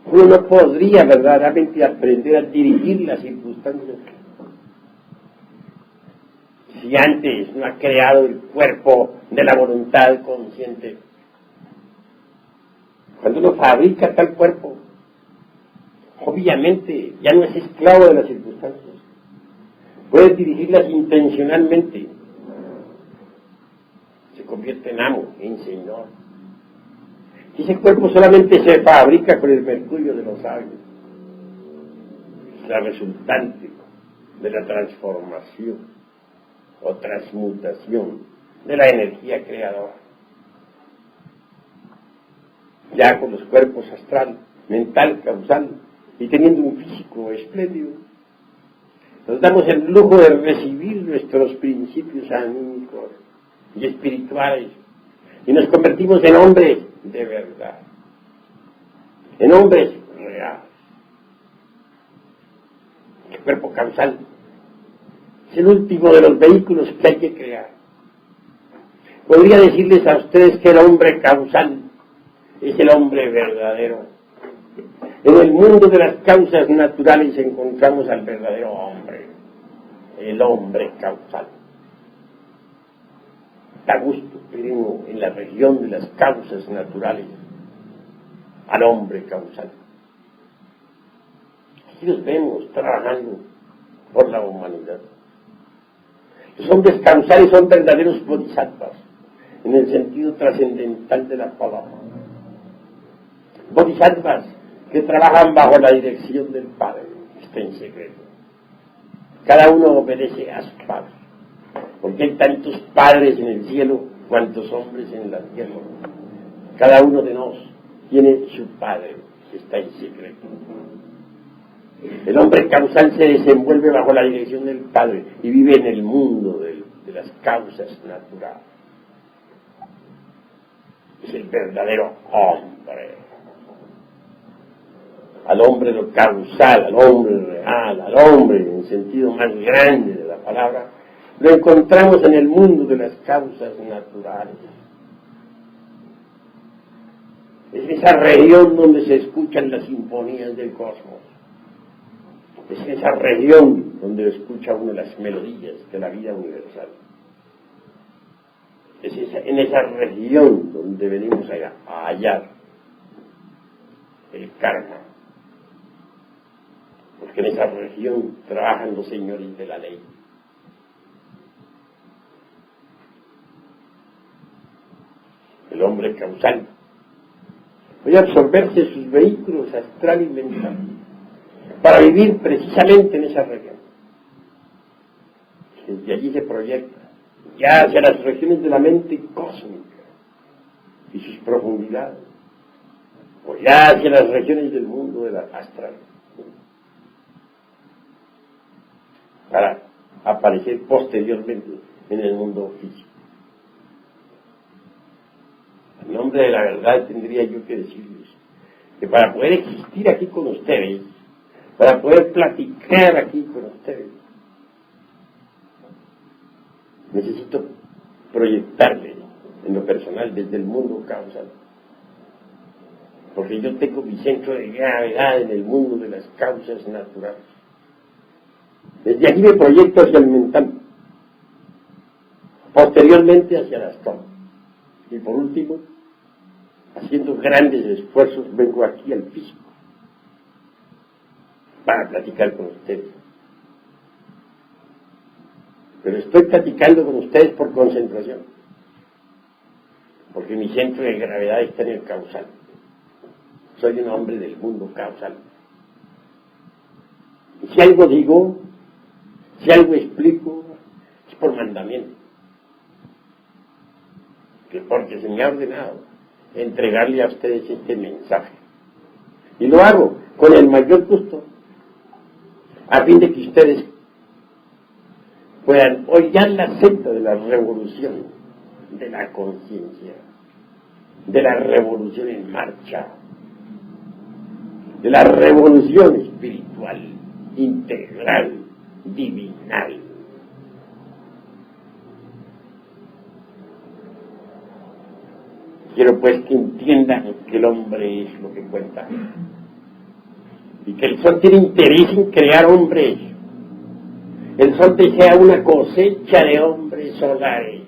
Uno no podría verdaderamente aprender a dirigir las circunstancias si antes no ha creado el cuerpo de la voluntad consciente. Cuando uno fabrica tal cuerpo, obviamente ya no es esclavo de las circunstancias. Puede dirigirlas intencionalmente. Se convierte en amo, en señor. Y ese cuerpo solamente se fabrica con el mercurio de los sabios. Es la resultante de la transformación o transmutación de la energía creadora. Ya con los cuerpos astral, mental, causal, y teniendo un físico espléndido, nos damos el lujo de recibir nuestros principios anímicos y espirituales, y nos convertimos en hombres de verdad, en hombres reales. El cuerpo causal es el último de los vehículos que hay que crear. Podría decirles a ustedes que el hombre causal es el hombre verdadero. En el mundo de las causas naturales encontramos al verdadero hombre, el hombre causal. Da gusto ver en la región de las causas naturales al hombre causal. Aquí los vemos trabajando por la humanidad. Los hombres causales son verdaderos bodhisattvas, en el sentido trascendental de la palabra. Bodhisattvas que trabajan bajo la dirección del Padre, está en secreto. Cada uno obedece a su Padre, porque hay tantos padres en el cielo cuantos hombres en la tierra. Cada uno de nosotros tiene su Padre, que está en secreto. El hombre causal se desenvuelve bajo la dirección del Padre y vive en el mundo de las causas naturales. Es el verdadero hombre. Al hombre lo causal, al hombre real, al hombre en el sentido más grande de la palabra, lo encontramos en el mundo de las causas naturales. Es esa región donde se escuchan las sinfonías del cosmos. Es esa región donde escucha uno las melodías de la vida universal. Es en esa región donde venimos a hallar el karma. Porque en esa región trabajan los señores de la ley. El hombre causal puede absorberse sus vehículos astral y mental para vivir precisamente en esa región. Desde allí se proyecta ya hacia las regiones de la mente cósmica y sus profundidades, o ya hacia las regiones del mundo de la astral, para aparecer posteriormente en el mundo físico. En nombre de la verdad tendría yo que decirles que para poder existir aquí con ustedes, para poder platicar aquí con ustedes, necesito proyectarle en lo personal desde el mundo causal, porque yo tengo mi centro de gravedad en el mundo de las causas naturales. Desde aquí me proyecto hacia el mental, posteriormente hacia el astral, y por último, haciendo grandes esfuerzos, vengo aquí al físico para platicar con ustedes. Pero estoy platicando con ustedes por concentración, porque mi centro de gravedad está en el causal. Soy un hombre del mundo causal. Y si algo digo, si algo explico, es por mandamiento, que porque se me ha ordenado entregarle a ustedes este mensaje. Y lo hago con el mayor gusto, a fin de que ustedes puedan hollar la senda de la revolución de la conciencia, de la revolución en marcha, de la revolución espiritual, integral, divinal. Quiero pues que entiendan que el hombre es lo que cuenta, y que el sol tiene interés en crear hombres. El sol desea una cosecha de hombres solares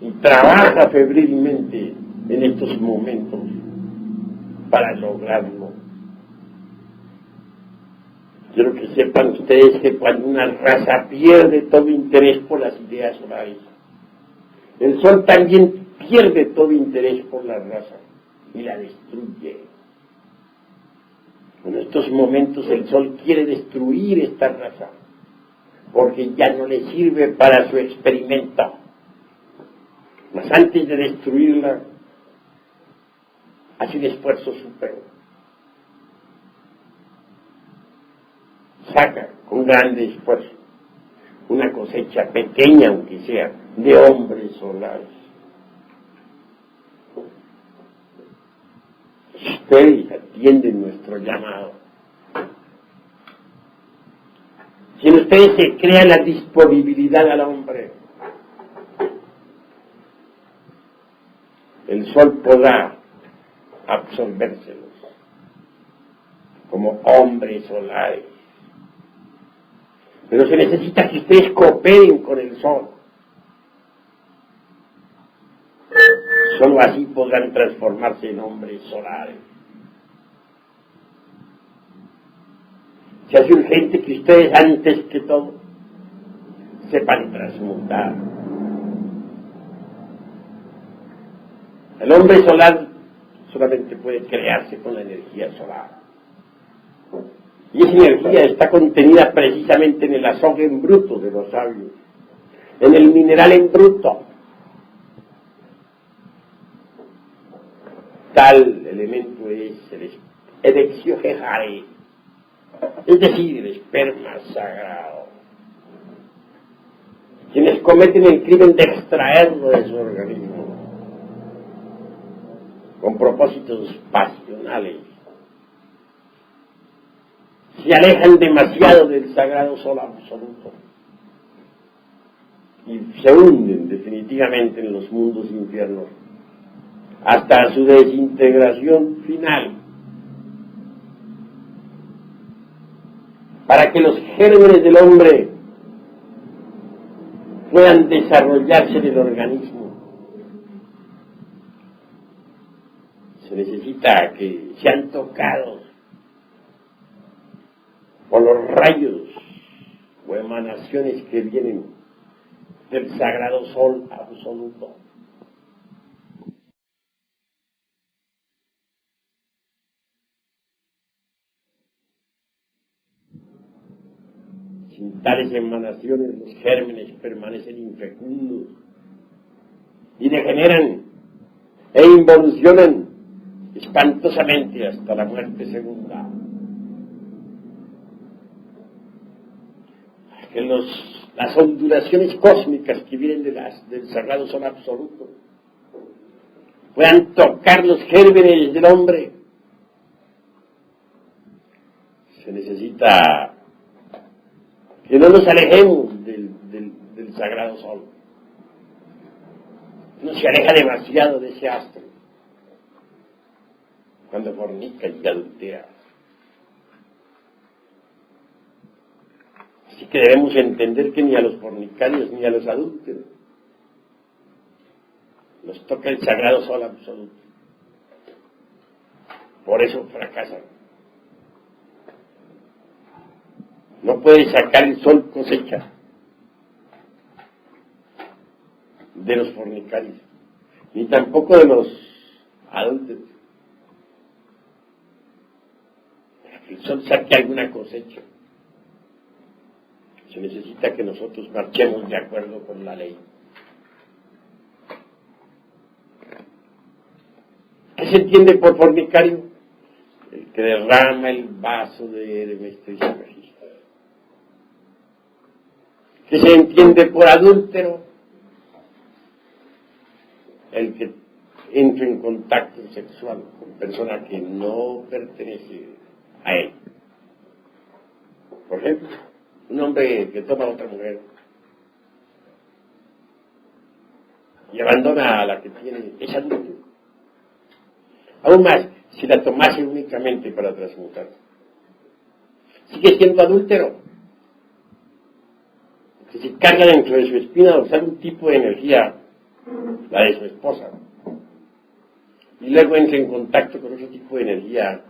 y trabaja febrilmente en estos momentos para lograrlo. Quiero que sepan ustedes que cuando una raza pierde todo interés por las ideas solares, el sol también pierde todo interés por la raza y la destruye. En estos momentos el sol quiere destruir esta raza porque ya no le sirve para su experimento. Mas antes de destruirla, hace un esfuerzo supremo. Saca con grande esfuerzo una cosecha pequeña, aunque sea, de hombres solares. Ustedes atienden nuestro llamado. Si en ustedes se crea la disponibilidad al hombre, el sol podrá absorbérselos como hombres solares. Pero se necesita que ustedes cooperen con el sol. Solo así podrán transformarse en hombres solares. Se hace urgente que ustedes, antes que todo, sepan transmutar. El hombre solar solamente puede crearse con la energía solar. Y esa energía está contenida precisamente en el azogue en bruto de los sabios, en el mineral en bruto. Tal elemento es el Edexio-Jejare, es decir, el esperma sagrado. Quienes cometen el crimen de extraerlo de su organismo con propósitos pasionales se alejan demasiado del sagrado sol absoluto y se hunden definitivamente en los mundos infiernos hasta su desintegración final, para que los gérmenes del hombre puedan desarrollarse en el organismo. Se necesita que sean tocados por los rayos o emanaciones que vienen del sagrado sol absoluto. Sin tales emanaciones los gérmenes permanecen infecundos y degeneran e involucionan espantosamente hasta la muerte segunda. Que las ondulaciones cósmicas que vienen del sagrado sol absoluto puedan tocar los gérmenes del hombre, se necesita que no nos alejemos del sagrado sol. No se aleja demasiado de ese astro cuando fornica y adultera. Así que debemos entender que ni a los fornicarios ni a los adúlteros nos toca el sagrado sol absoluto. Por eso fracasan. No puede sacar el sol cosecha de los fornicarios, ni tampoco de los adúlteros. Para que el sol saque alguna cosecha, se necesita que nosotros marchemos de acuerdo con la ley. ¿Qué se entiende por fornicario? El que derrama el vaso de Hermes Trismegisto. ¿Qué se entiende por adúltero? El que entra en contacto sexual con persona que no pertenece a él. Por ejemplo, un hombre que toma a otra mujer y abandona a la que tiene, es adúltero. Aún más, si la tomase únicamente para transmutar. Sigue siendo adúltero, porque se carga dentro de su espina dorsal un tipo de energía, la de su esposa, y luego entra en contacto con otro tipo de energía,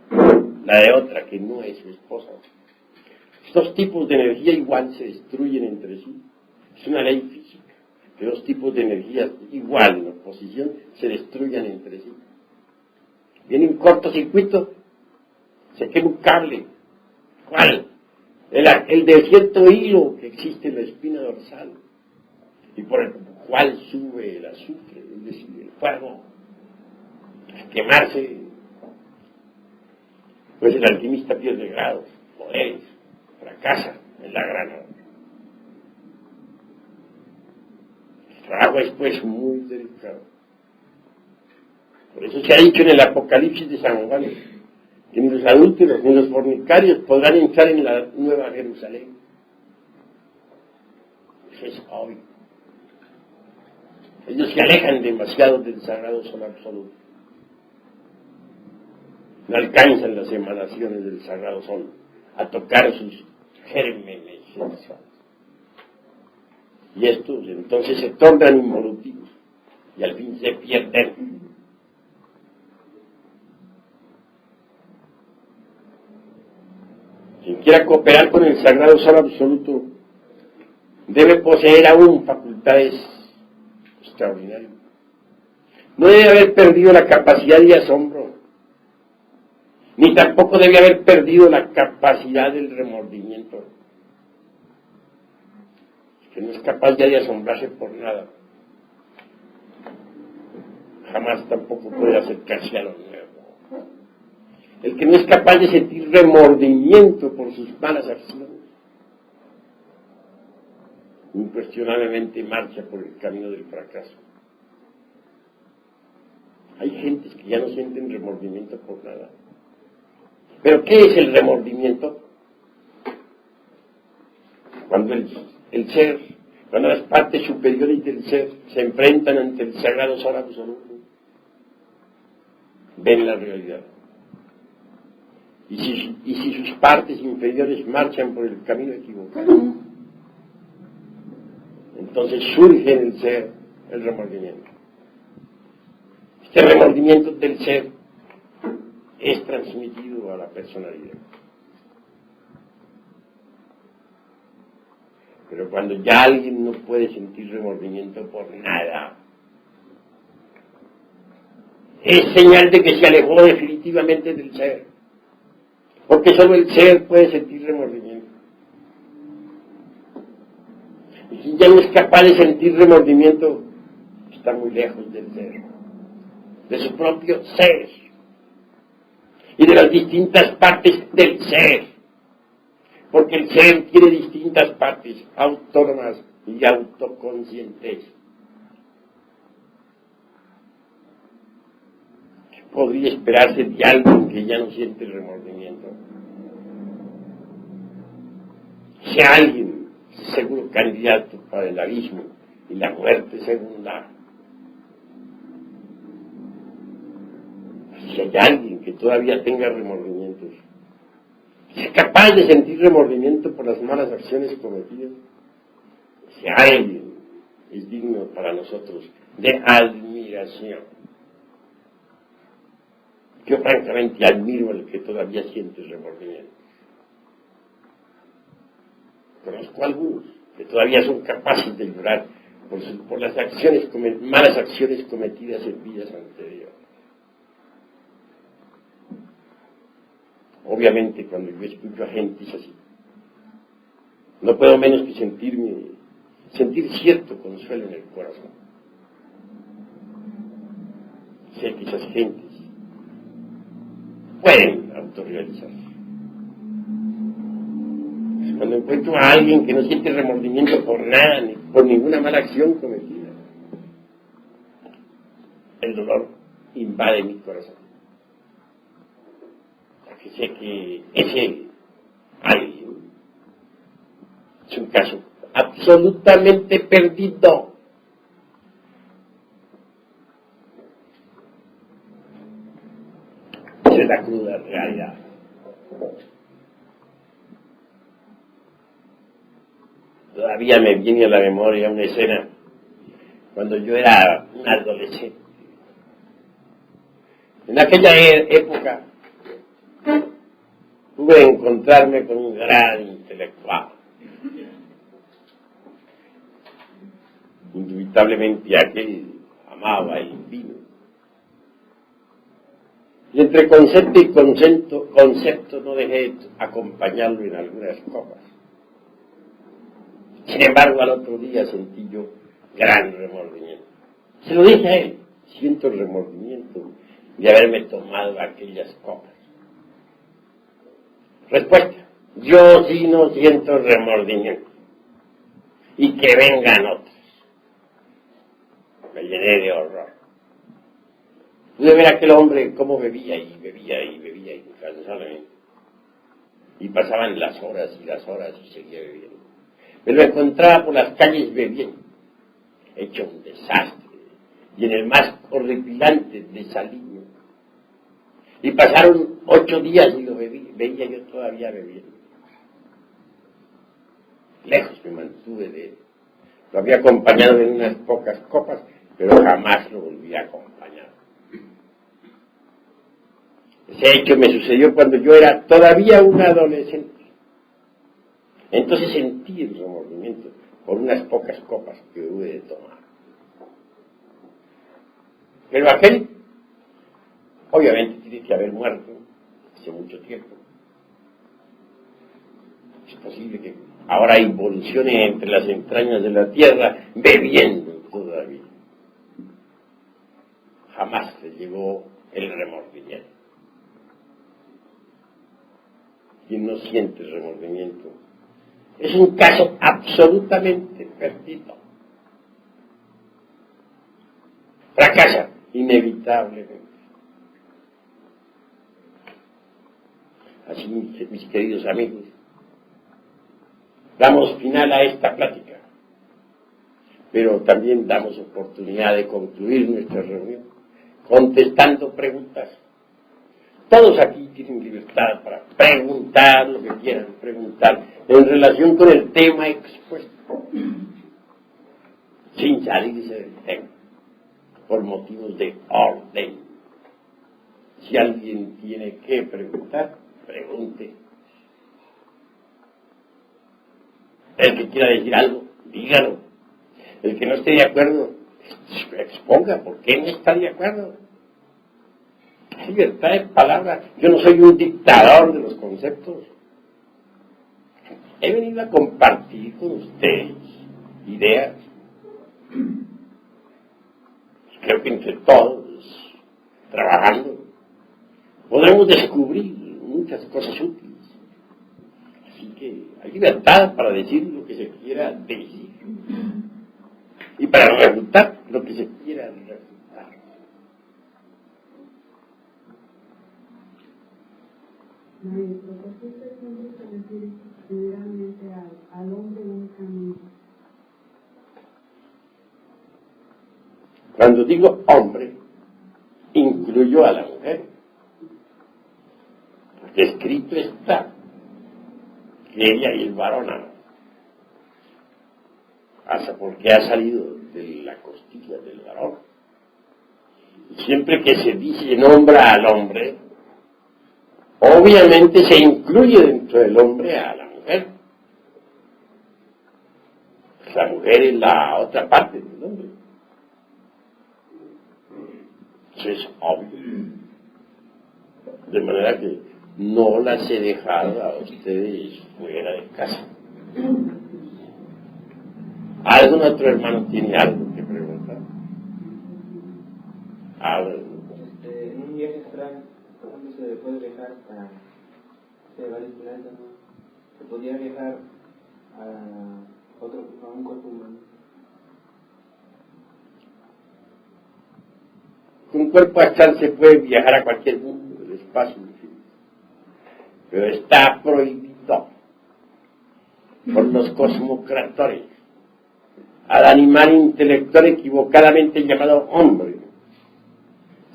la de otra que no es su esposa. Estos tipos de energía igual se destruyen entre sí. Es una ley física, que dos tipos de energía igual en oposición se destruyan entre sí. Viene un cortocircuito, se quema un cable. ¿Cuál? El de cierto hilo que existe en la espina dorsal y por el cual sube el azufre, es decir, el fuego. Al quemarse, pues el alquimista pierde grados, poderes, fracasa en la grana. El trabajo es pues muy delicado. Por eso se ha dicho en el Apocalipsis de San Juan que ni los adúlteros ni los fornicarios podrán entrar en la Nueva Jerusalén. Eso es obvio. Ellos se alejan demasiado del sagrado sol absoluto. No alcanzan las emanaciones del sagrado sol a tocar sus gérmenes sensuales. Y estos entonces se tornan involutivos y al fin se pierden. Quien quiera cooperar con el sagrado sol absoluto debe poseer aún facultades extraordinarias. No debe haber perdido la capacidad de asombro, ni tampoco debe haber perdido la capacidad del remordimiento. Que no es capaz ya de asombrarse por nada, jamás tampoco puede acercarse a lo nuevo. El que no es capaz de sentir remordimiento por sus malas acciones, incuestionablemente marcha por el camino del fracaso. Hay gentes que ya no sienten remordimiento por nada. ¿Pero qué es el remordimiento? Cuando cuando las partes superiores del ser se enfrentan ante el sagrado sol absoluto, ven la realidad. Y si sus partes inferiores marchan por el camino equivocado, entonces surge en el ser el remordimiento. Este remordimiento del ser es transmitido a la personalidad. Pero cuando ya alguien no puede sentir remordimiento por nada, es señal de que se alejó definitivamente del ser. Porque solo el ser puede sentir remordimiento. Y si ya no es capaz de sentir remordimiento, está muy lejos del ser, de su propio ser y de las distintas partes del ser. Porque el ser tiene distintas partes autónomas y autoconscientes. Podría esperarse de alguien que ya no siente el remordimiento. Sea alguien seguro candidato para el abismo y la muerte segunda. Si hay alguien que todavía tenga remordimientos, sea capaz de sentir remordimiento por las malas acciones cometidas, si alguien es digno para nosotros de admiración. Yo francamente admiro al que todavía siente remordimiento. Conozco a algunos que todavía son capaces de llorar por las malas acciones cometidas en vidas anteriores. Obviamente cuando yo escucho a gente así, no puedo menos que sentir cierto consuelo en el corazón. Sé que esas gentes pueden autorrealizarse. Cuando encuentro a alguien que no siente remordimiento por nada, ni por ninguna mala acción cometida, el dolor invade mi corazón. Porque sé que ese alguien es un caso absolutamente perdido. Se es la cruda realidad. Todavía me viene a la memoria una escena cuando yo era un adolescente. En aquella época pude encontrarme con un gran intelectual. Indubitablemente aquel amaba el vino. Y entre concepto y concepto no dejé de acompañarlo en algunas copas. Sin embargo, al otro día sentí yo gran remordimiento. Se lo dije a él, siento el remordimiento de haberme tomado aquellas copas. Respuesta, yo sí no siento remordimiento. Y que vengan otros. Me llené de horror. Pude ver a aquel hombre cómo bebía y bebía y bebía incansablemente. Y pasaban las horas y seguía bebiendo. Me lo encontraba por las calles bebiendo, hecho un desastre, y en el más horripilante desaliño. Y pasaron 8 días y lo veía yo todavía bebiendo. Lejos me mantuve de él. Lo había acompañado en unas pocas copas, pero jamás lo volví a acompañar. Ese hecho me sucedió cuando yo era todavía un adolescente. Entonces sentí el remordimiento por unas pocas copas que hube de tomar. Pero aquel, obviamente, tiene que haber muerto hace mucho tiempo. Es posible que ahora involucione entre las entrañas de la tierra bebiendo todavía. Jamás le llegó el remordimiento. Quien no siente el remordimiento es un caso absolutamente perdido. Fracasa inevitablemente. Así, mis queridos amigos, damos final a esta plática, pero también damos oportunidad de concluir nuestra reunión contestando preguntas. Todos aquí tienen libertad para preguntar lo que quieran preguntar en relación con el tema expuesto, sin salirse del tema, por motivos de orden. Si alguien tiene que preguntar, pregunte. El que quiera decir algo, dígalo. El que no esté de acuerdo, exponga por qué no está de acuerdo. Libertad de palabra. Yo no soy un dictador de los conceptos. He venido a compartir con ustedes ideas. Creo que entre todos, trabajando, podremos descubrir muchas cosas útiles. Así que hay libertad para decir lo que se quiera decir y para refutar lo que se quiera refutar. El propósito siempre se refiere generalmente al hombre únicamente. Cuando digo hombre, incluyo a la mujer. Porque escrito está que ella y el varón aman. Hasta porque ha salido de la costilla del varón. Y siempre que se dice nombra al hombre, obviamente se incluye dentro del hombre a la mujer. La mujer es la otra parte del hombre. Eso es obvio. De manera que no las he dejado a ustedes fuera de casa. ¿Algún otro hermano tiene algo que preguntar? En un viaje astral, por ejemplo, se puede viajar a varios planetas, ¿no? Se podría viajar a un cuerpo humano. Con un cuerpo astral se puede viajar a cualquier mundo del espacio infinito, pero está prohibido por los cosmocratores al animal intelectual equivocadamente llamado hombre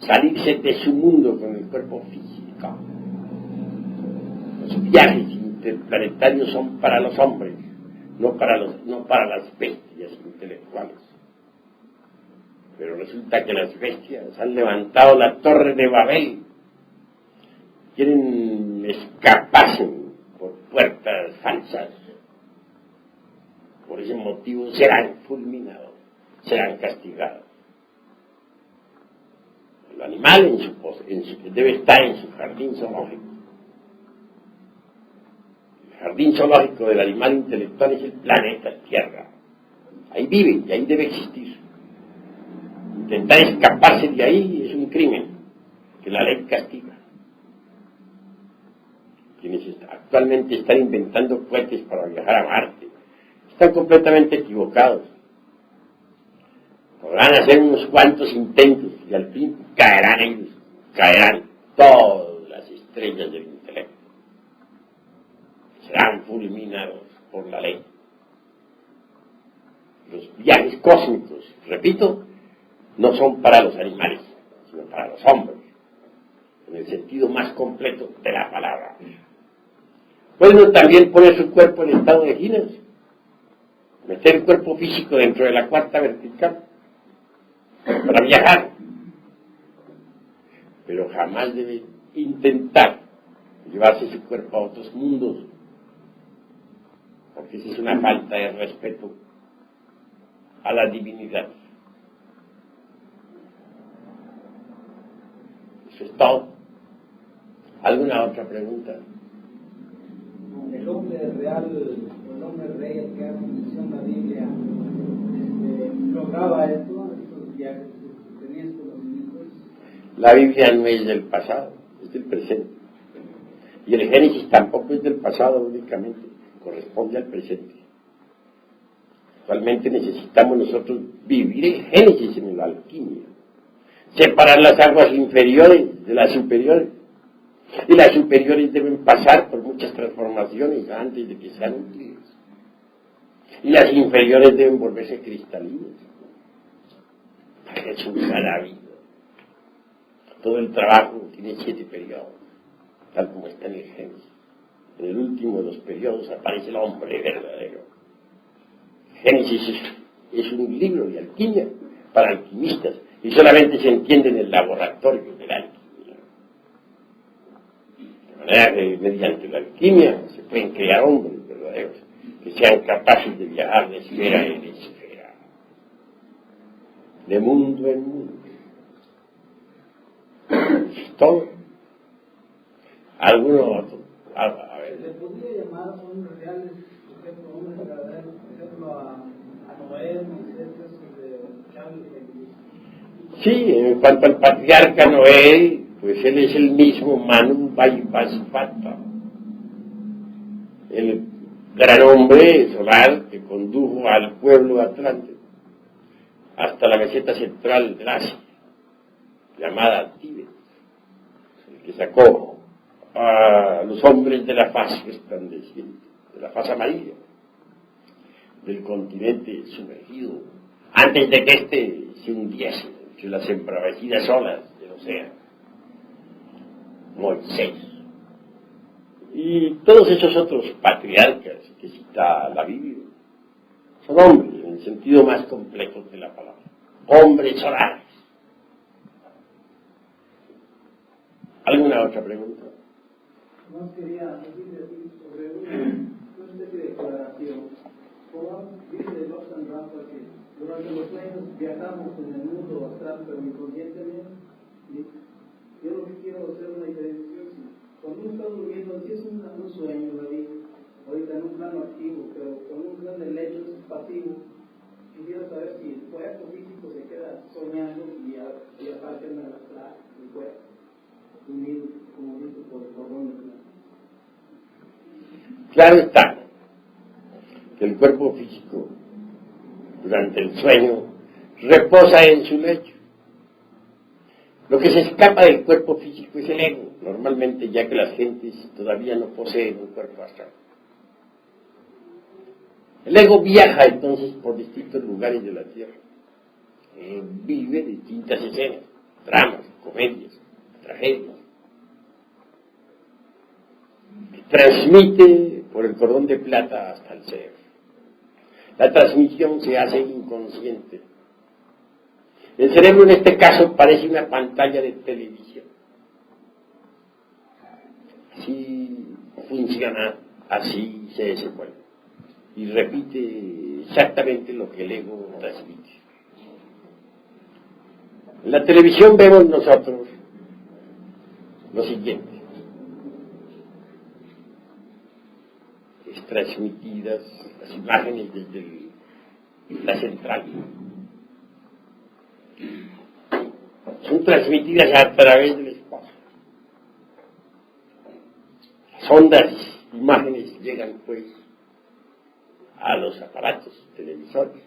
salirse de su mundo con el cuerpo físico. lógica. Los viajes interplanetarios son para los hombres, no para las bestias intelectuales. Pero resulta que las bestias han levantado la torre de Babel, quieren escaparse por puertas falsas. Por ese motivo serán fulminados, serán castigados. El animal debe estar en su jardín zoológico. El jardín zoológico del animal intelectual es el planeta Tierra. Ahí vive y ahí debe existir. Intentar escaparse de ahí es un crimen que la ley castiga. Quienes actualmente están inventando cohetes para viajar a Marte están completamente equivocados. Podrán hacer unos cuantos intentos y al fin caerán todas las estrellas del intelecto. Serán fulminados por la ley. Los viajes cósmicos, repito, no son para los animales, sino para los hombres, en el sentido más completo de la palabra. Puede uno también poner su cuerpo en estado de ginas, meter el cuerpo físico dentro de la cuarta vertical para viajar, pero jamás debe intentar llevarse su cuerpo a otros mundos, porque esa es una falta de respeto a la divinidad. Eso es todo. ¿Alguna otra pregunta? El hombre real, el hombre rey, el que hace mención en la Biblia, lograba esto, estos viajes, tenía estos conocimientos. La Biblia no es del pasado, es del presente. Y el Génesis tampoco es del pasado únicamente, corresponde al presente. Actualmente necesitamos nosotros vivir el Génesis en la alquimia, separar las aguas inferiores de las superiores. Y las superiores deben pasar por muchas transformaciones antes de que sean útiles. Y las inferiores deben volverse cristalinas. Es una maravilla. Todo el trabajo tiene 7 periodos, tal como está en el Génesis. En el último de los periodos aparece el hombre verdadero. Génesis es un libro de alquimia para alquimistas y solamente se entiende en el laboratorio de la alquimia. De manera que mediante la alquimia se pueden crear hombres verdaderos que sean capaces de viajar de esfera en esfera, de mundo en mundo. Todo. ¿Alguno otro? A ver. ¿Le podría llamar a hombres reales, por ejemplo, hombres verdaderos, por ejemplo, a Noé, Moisés, de Charles de... Sí, en cuanto al patriarca Noé, pues él es el mismo Manu Vaipasvata, el gran hombre solar que condujo al pueblo atlante hasta la meseta central de Asia, llamada Tíbet, el que sacó a los hombres de la faz resplandeciente, de la faz amarilla, del continente sumergido, antes de que éste se hundiese entre las embravecidas olas del océano. Moisés y todos esos otros patriarcas que cita la Biblia son hombres en el sentido más completo de la palabra, hombres solares. ¿Alguna otra pregunta? Más quería decirle sobre una especie de declaración. Dice Lobsang Rampa que durante los sueños viajamos en el mundo astral, pero inconscientemente. Yo lo que quiero hacer una diferenciación. Cuando uno está durmiendo, si es un sueño, David, ahorita en un plano activo, pero cuando uno está en el lecho es pasivo, quisiera saber si el cuerpo físico se queda soñando y aparte en el astral, el cuerpo, unido, como dice, por el cordón de plano. Claro está que el cuerpo físico durante el sueño reposa en su lecho. Lo que se escapa del cuerpo físico es el ego, normalmente, ya que las gentes todavía no poseen un cuerpo astral. El ego viaja entonces por distintos lugares de la tierra, vive distintas escenas, dramas, comedias, tragedias. que transmite por el cordón de plata hasta el cerebro. La transmisión se hace inconsciente. El cerebro en este caso parece una pantalla de televisión. Así funciona, así se desenvuelve. Y repite exactamente lo que el ego transmite. En la televisión vemos nosotros lo siguiente. Es transmitidas las imágenes desde la central. Son transmitidas a través del espacio. Las ondas, imágenes llegan pues a los aparatos televisores.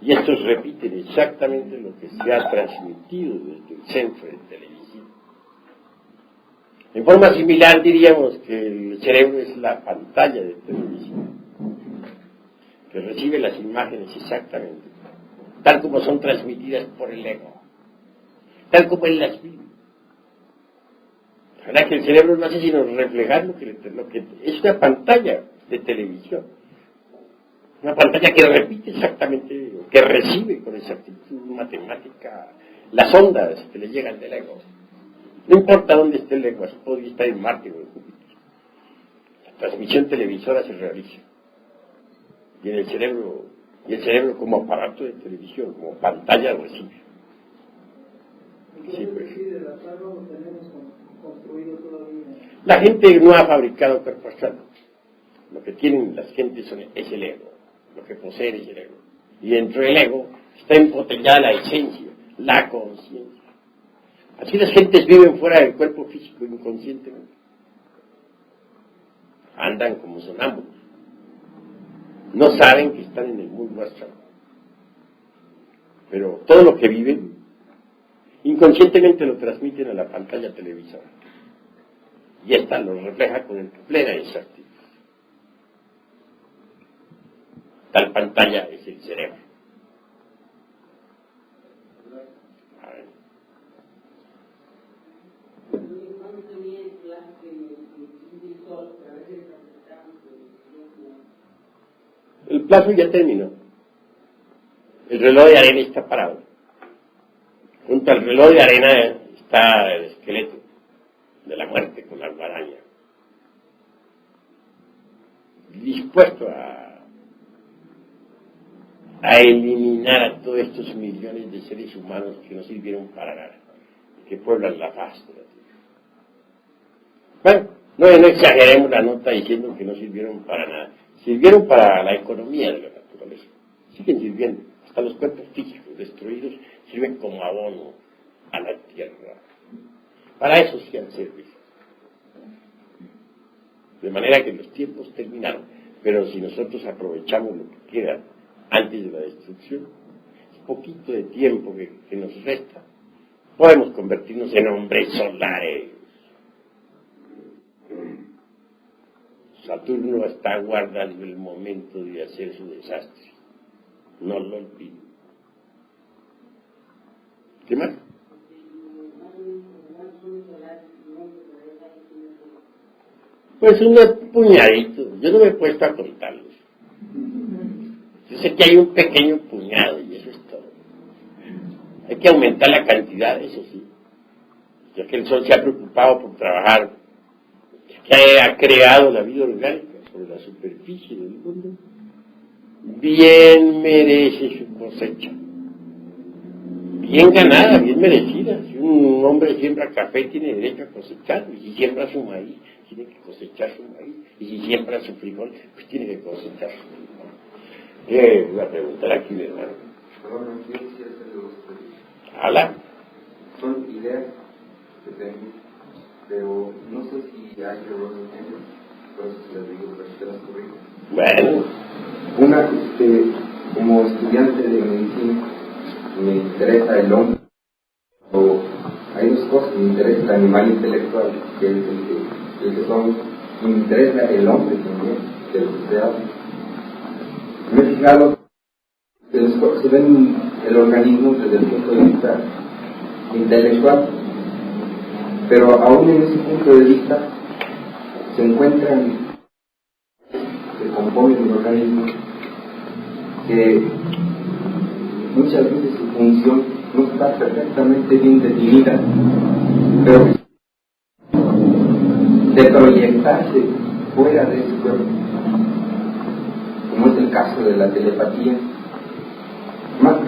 Y estos repiten exactamente lo que se ha transmitido desde el centro de televisión. En forma similar diríamos que el cerebro es la pantalla de televisión, que recibe las imágenes exactamente, tal como son transmitidas por el ego, tal como él las vive. La verdad que el cerebro no hace sino reflejar lo que es una pantalla de televisión. Una pantalla que repite exactamente, que recibe con exactitud matemática las ondas que le llegan del ego. No importa dónde esté el ego, así podría estar en Marte o en Júpiter. La transmisión televisora se realiza. Y el cerebro como aparato de televisión, como pantalla recibe. Sí, pues. La gente no ha fabricado cuerpo astral. Lo que tienen las gentes es el ego. Lo que posee es el ego. Y dentro del ego está embotellada la esencia, la conciencia. Así las gentes viven fuera del cuerpo físico inconscientemente. Andan como sonámbulos. No saben que están en el mundo astral. Pero todo lo que viven, inconscientemente lo transmiten a la pantalla televisora. Y esta lo refleja con plena exactitud. Tal pantalla es el cerebro. A ver. El plazo ya terminó. El reloj de arena está parado. Junto al reloj de arena está el esqueleto de la muerte con la guadaña, dispuesto a eliminar a todos estos millones de seres humanos que no sirvieron para nada, que pueblan la faz de la tierra. Bueno, no exageremos la nota diciendo que no sirvieron para nada. Sirvieron para la economía de la naturaleza. Siguen sirviendo. Hasta los cuerpos físicos destruidos sirven como abono a la tierra. Para eso sí han servido. De manera que los tiempos terminaron. Pero si nosotros aprovechamos lo que queda antes de la destrucción, es poquito de tiempo que nos resta, podemos convertirnos en hombres solares. Saturno está guardando el momento de hacer su desastre. No lo olviden. ¿Qué más? Pues un puñadito. Yo no me he puesto a contarlos. Yo sé que hay un pequeño puñado y eso es todo. Hay que aumentar la cantidad, eso sí. Ya que el Sol se ha preocupado por trabajar, que ha creado la vida orgánica sobre la superficie del mundo, bien merece su cosecha. Bien ganada, bien merecida. Si un hombre siembra café, tiene derecho a cosecharlo. Y si siembra su maíz, tiene que cosechar su maíz. Y si siembra su frijol, pues tiene que cosechar su frijol. Voy a preguntar aquí, mi hermano. Habla. Son ideas que tengo, pero no sé si hay errores en ellos. Por eso se les digo, pero te las corrijo. Bueno. Una, como estudiante de medicina, me interesa el hombre, o hay dos cosas: me interesa el animal intelectual, que es el que somos, y me interesa el hombre también, que es el que se habla. Me he fijado que se ven el organismo desde el punto de vista intelectual, pero aún en ese punto de vista se encuentran, se componen el organismo, que muchas veces su función no está perfectamente bien definida, pero de proyectarse fuera de ese cuerpo, como es el caso de la telepatía.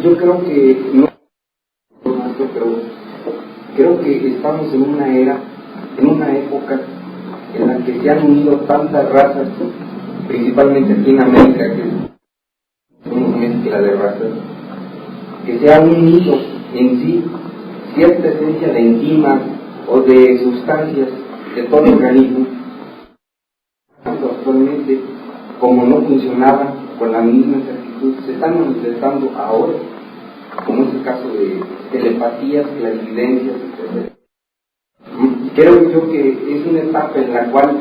Yo creo que no, pero creo que estamos en una era, en una época en la que se han unido tantas razas, principalmente aquí en América, que es una mezcla de razas, que se han unido en sí cierta esencia de enzimas o de sustancias de todo el organismo, actualmente, como no funcionaban con la misma exactitud, se están manifestando ahora, como es el caso de telepatías, clarividencias, etc. Creo yo que es una etapa en la cual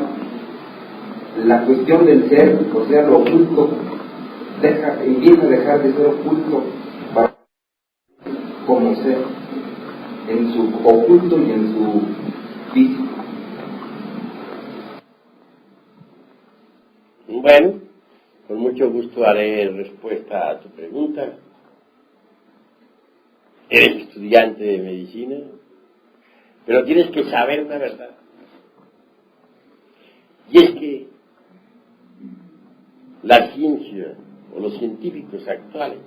la cuestión del ser, o sea, lo oculto, empieza a dejar de ser oculto para como ser, en su oculto y en su físico. Bueno, con mucho gusto haré respuesta a tu pregunta. Eres estudiante de medicina, pero tienes que saber una verdad. Y es que la ciencia o los científicos actuales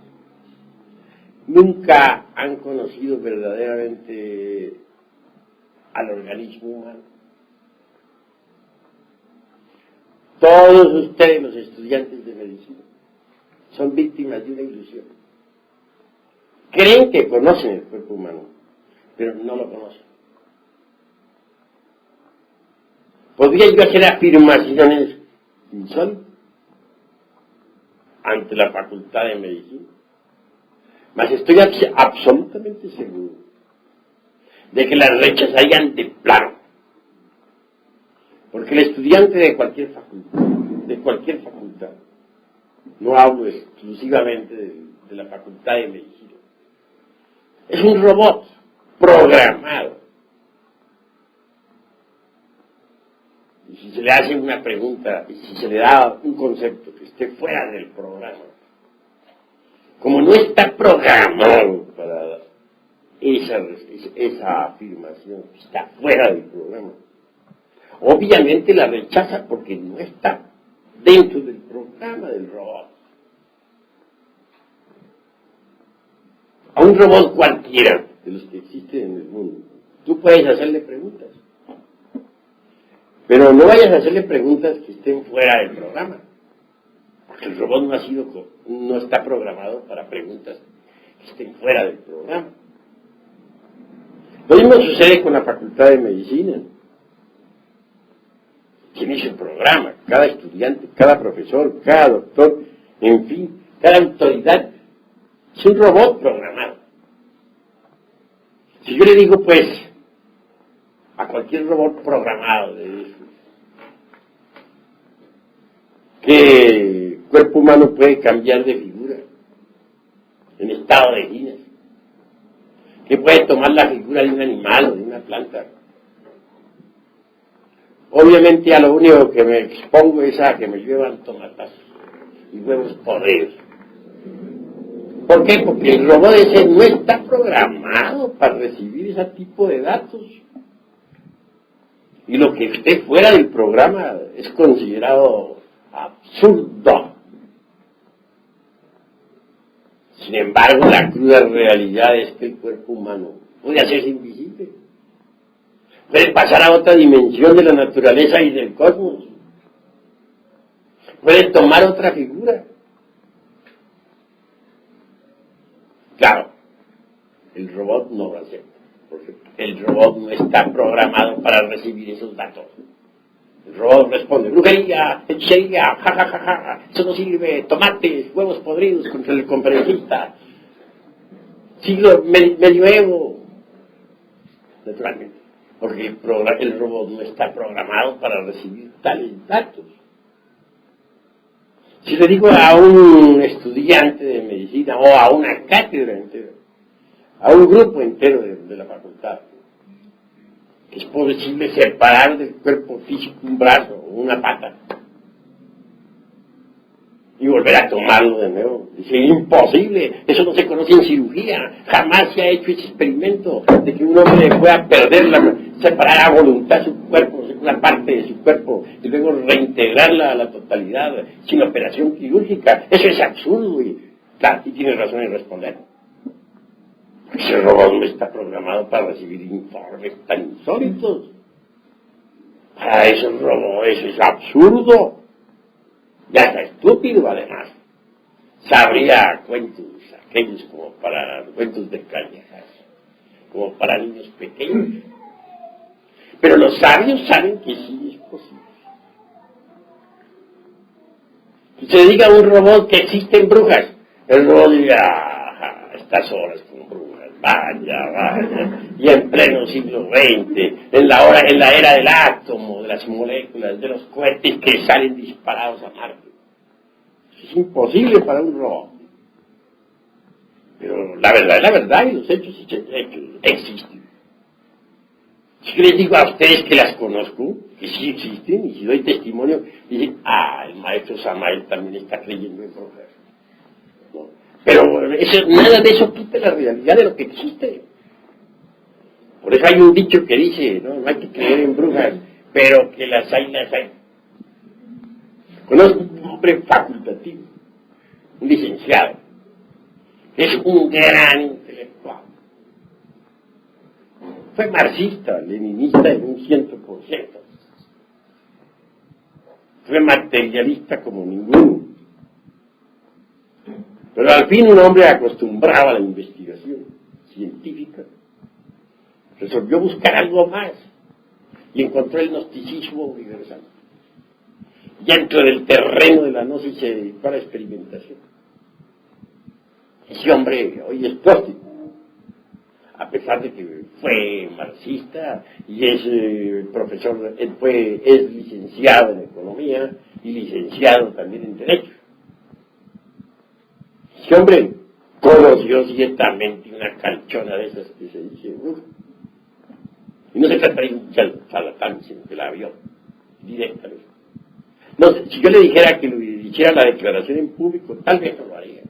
nunca han conocido verdaderamente al organismo humano. Todos ustedes, los estudiantes de medicina, son víctimas de una ilusión. Creen que conocen el cuerpo humano, pero no lo conocen. ¿Podría yo hacer afirmaciones insólitas ante la Facultad de Medicina? Mas estoy absolutamente seguro de que las rechazarían de plano. Porque el estudiante de cualquier facultad, no hablo exclusivamente de la Facultad de Medicina, es un robot programado. Y si se le hace una pregunta, y si se le da un concepto que esté fuera del programa, como no está programado para esa afirmación, está fuera del programa, obviamente la rechaza porque no está dentro del programa del robot. A un robot cualquiera de los que existen en el mundo, tú puedes hacerle preguntas, pero no vayas a hacerle preguntas que estén fuera del programa, porque el robot no está programado para preguntas que estén fuera del programa. Lo mismo sucede con la Facultad de Medicina. Tiene ese programa, cada estudiante, cada profesor, cada doctor, en fin, cada autoridad, es un robot programado. Si yo le digo, pues, a cualquier robot programado de eso, que el cuerpo humano puede cambiar de figura en estado de guinas, que puede tomar la figura de un animal o de una planta, obviamente a lo único que me expongo es a que me llevan tomatazos y huevos podridos. ¿Por qué? Porque el robot ese no está programado para recibir ese tipo de datos. Y lo que esté fuera del programa es considerado absurdo. Sin embargo, la cruda realidad es que el cuerpo humano puede hacerse invisible. Puede pasar a otra dimensión de la naturaleza y del cosmos. Puede tomar otra figura. Claro, el robot no lo acepta, porque el robot no está programado para recibir esos datos. El robot responde, brujería, hechicería, jajajaja, eso no sirve, tomates, huevos podridos contra el conferencista, siglo medioevo, naturalmente, porque el robot no está programado para recibir tales datos. Si le digo a un estudiante de medicina o a una cátedra entera, a un grupo entero de la facultad, que es posible separar del cuerpo físico un brazo o una pata y volver a tomarlo de nuevo. Dice, imposible, eso no se conoce en cirugía, jamás se ha hecho ese experimento de que un hombre pueda separar a voluntad su cuerpo, una parte de su cuerpo, y luego reintegrarla a la totalidad, sin operación quirúrgica. Eso es absurdo, y claro, y tienes razón en responder. Ese robot no está programado para recibir informes tan insólitos. Para esos robots eso es absurdo. Ya está estúpido, además. Sabría cuentos, aquellos como para cuentos de callejas, como para niños pequeños. Pero los sabios saben que sí es posible. Que se diga a un robot que existen brujas, el robot diga, a estas horas con brujas, vaya, y en pleno siglo XX, en la era del átomo, de las moléculas, de los cohetes que salen disparados a Marte. Es imposible para un robot. Pero la verdad es la verdad, y los hechos existen. Si les digo a ustedes que las conozco, que sí existen, y si doy testimonio, dicen, el maestro Samael también está creyendo en brujas. ¿No? Pero nada de eso quita la realidad de lo que existe. Por eso hay un dicho que dice, no hay que creer en brujas, pero que las hay, las hay. Conozco un hombre facultativo, un licenciado, es un gran intelectual. Fue marxista, leninista en un 100%. Fue materialista como ninguno. Pero al fin un hombre acostumbrado a la investigación científica resolvió buscar algo más y encontró el gnosticismo universal. Ya dentro del terreno de la gnosis se dedicó a la experimentación. Ese hombre hoy es gnóstico, a pesar de que fue marxista y es profesor, es licenciado en economía y licenciado también en derecho. Ese hombre conoció ciertamente una calchona de esas que se dice, y no se trata de un charlatán, sino que la vio directamente. No sé, si yo le dijera que lo hiciera la declaración en público, tal vez no lo haría,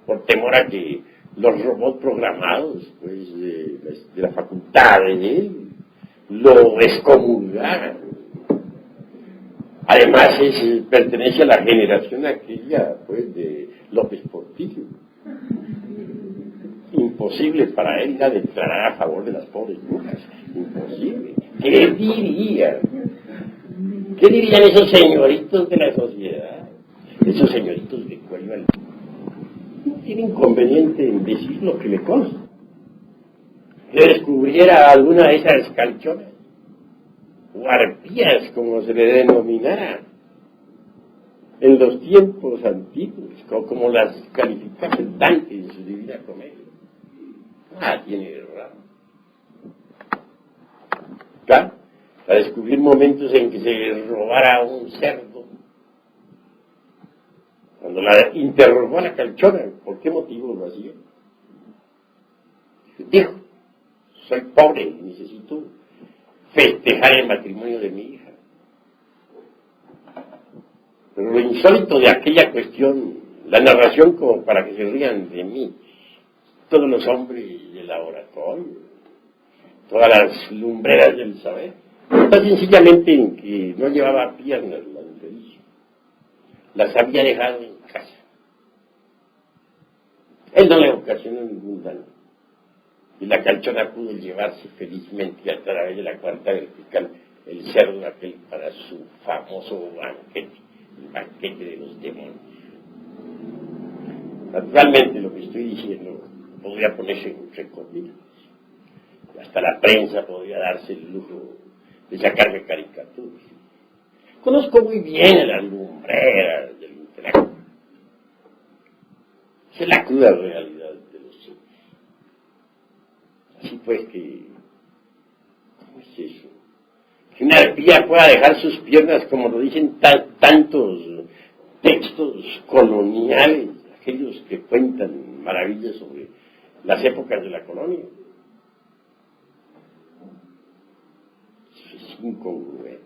por temor a que los robots programados, pues, de la facultad de él, lo excomulgaran. Además, pertenece a la generación aquella, pues, de López Portillo. Imposible para él ir a declarar a favor de las pobres brujas. Imposible. ¿Qué dirían? ¿Qué dirían esos señoritos de la sociedad? Esos señoritos de cuello al... No tiene inconveniente en decir lo que le consta. Que descubriera alguna de esas calchonas, o arpías, como se le denominara, en los tiempos antiguos, como las calificaba Dante en su Divina Comedia. Tiene raro. Claro, a descubrir momentos en que se robara un cerdo. Cuando la interrogó a la calchona, ¿por qué motivo lo hacía? Dijo, soy pobre y necesito festejar el matrimonio de mi hija. Pero lo insólito de aquella cuestión, la narración como para que se rían de mí, todos los hombres del laboratorio, todas las lumbreras del saber, está sencillamente en que no llevaba piernas la infeliz, las había dejado en casa. Él no le ocasionó ningún daño, y la calchona pudo llevarse felizmente a través de la cuarta vertical el cerdo aquel para su famoso banquete, el banquete de los demonios. Naturalmente lo que estoy diciendo podría ponerse en recorrido. Hasta la prensa podría darse el lujo de sacarme caricaturas. Conozco muy bien a las lumbreras del intelecto. Esa es la cruda realidad de los hechos. Así pues que, ¿cómo es eso? Que una arpía pueda dejar sus piernas, como lo dicen tantos textos coloniales, aquellos que cuentan maravillas sobre las épocas de la colonia. incongruente.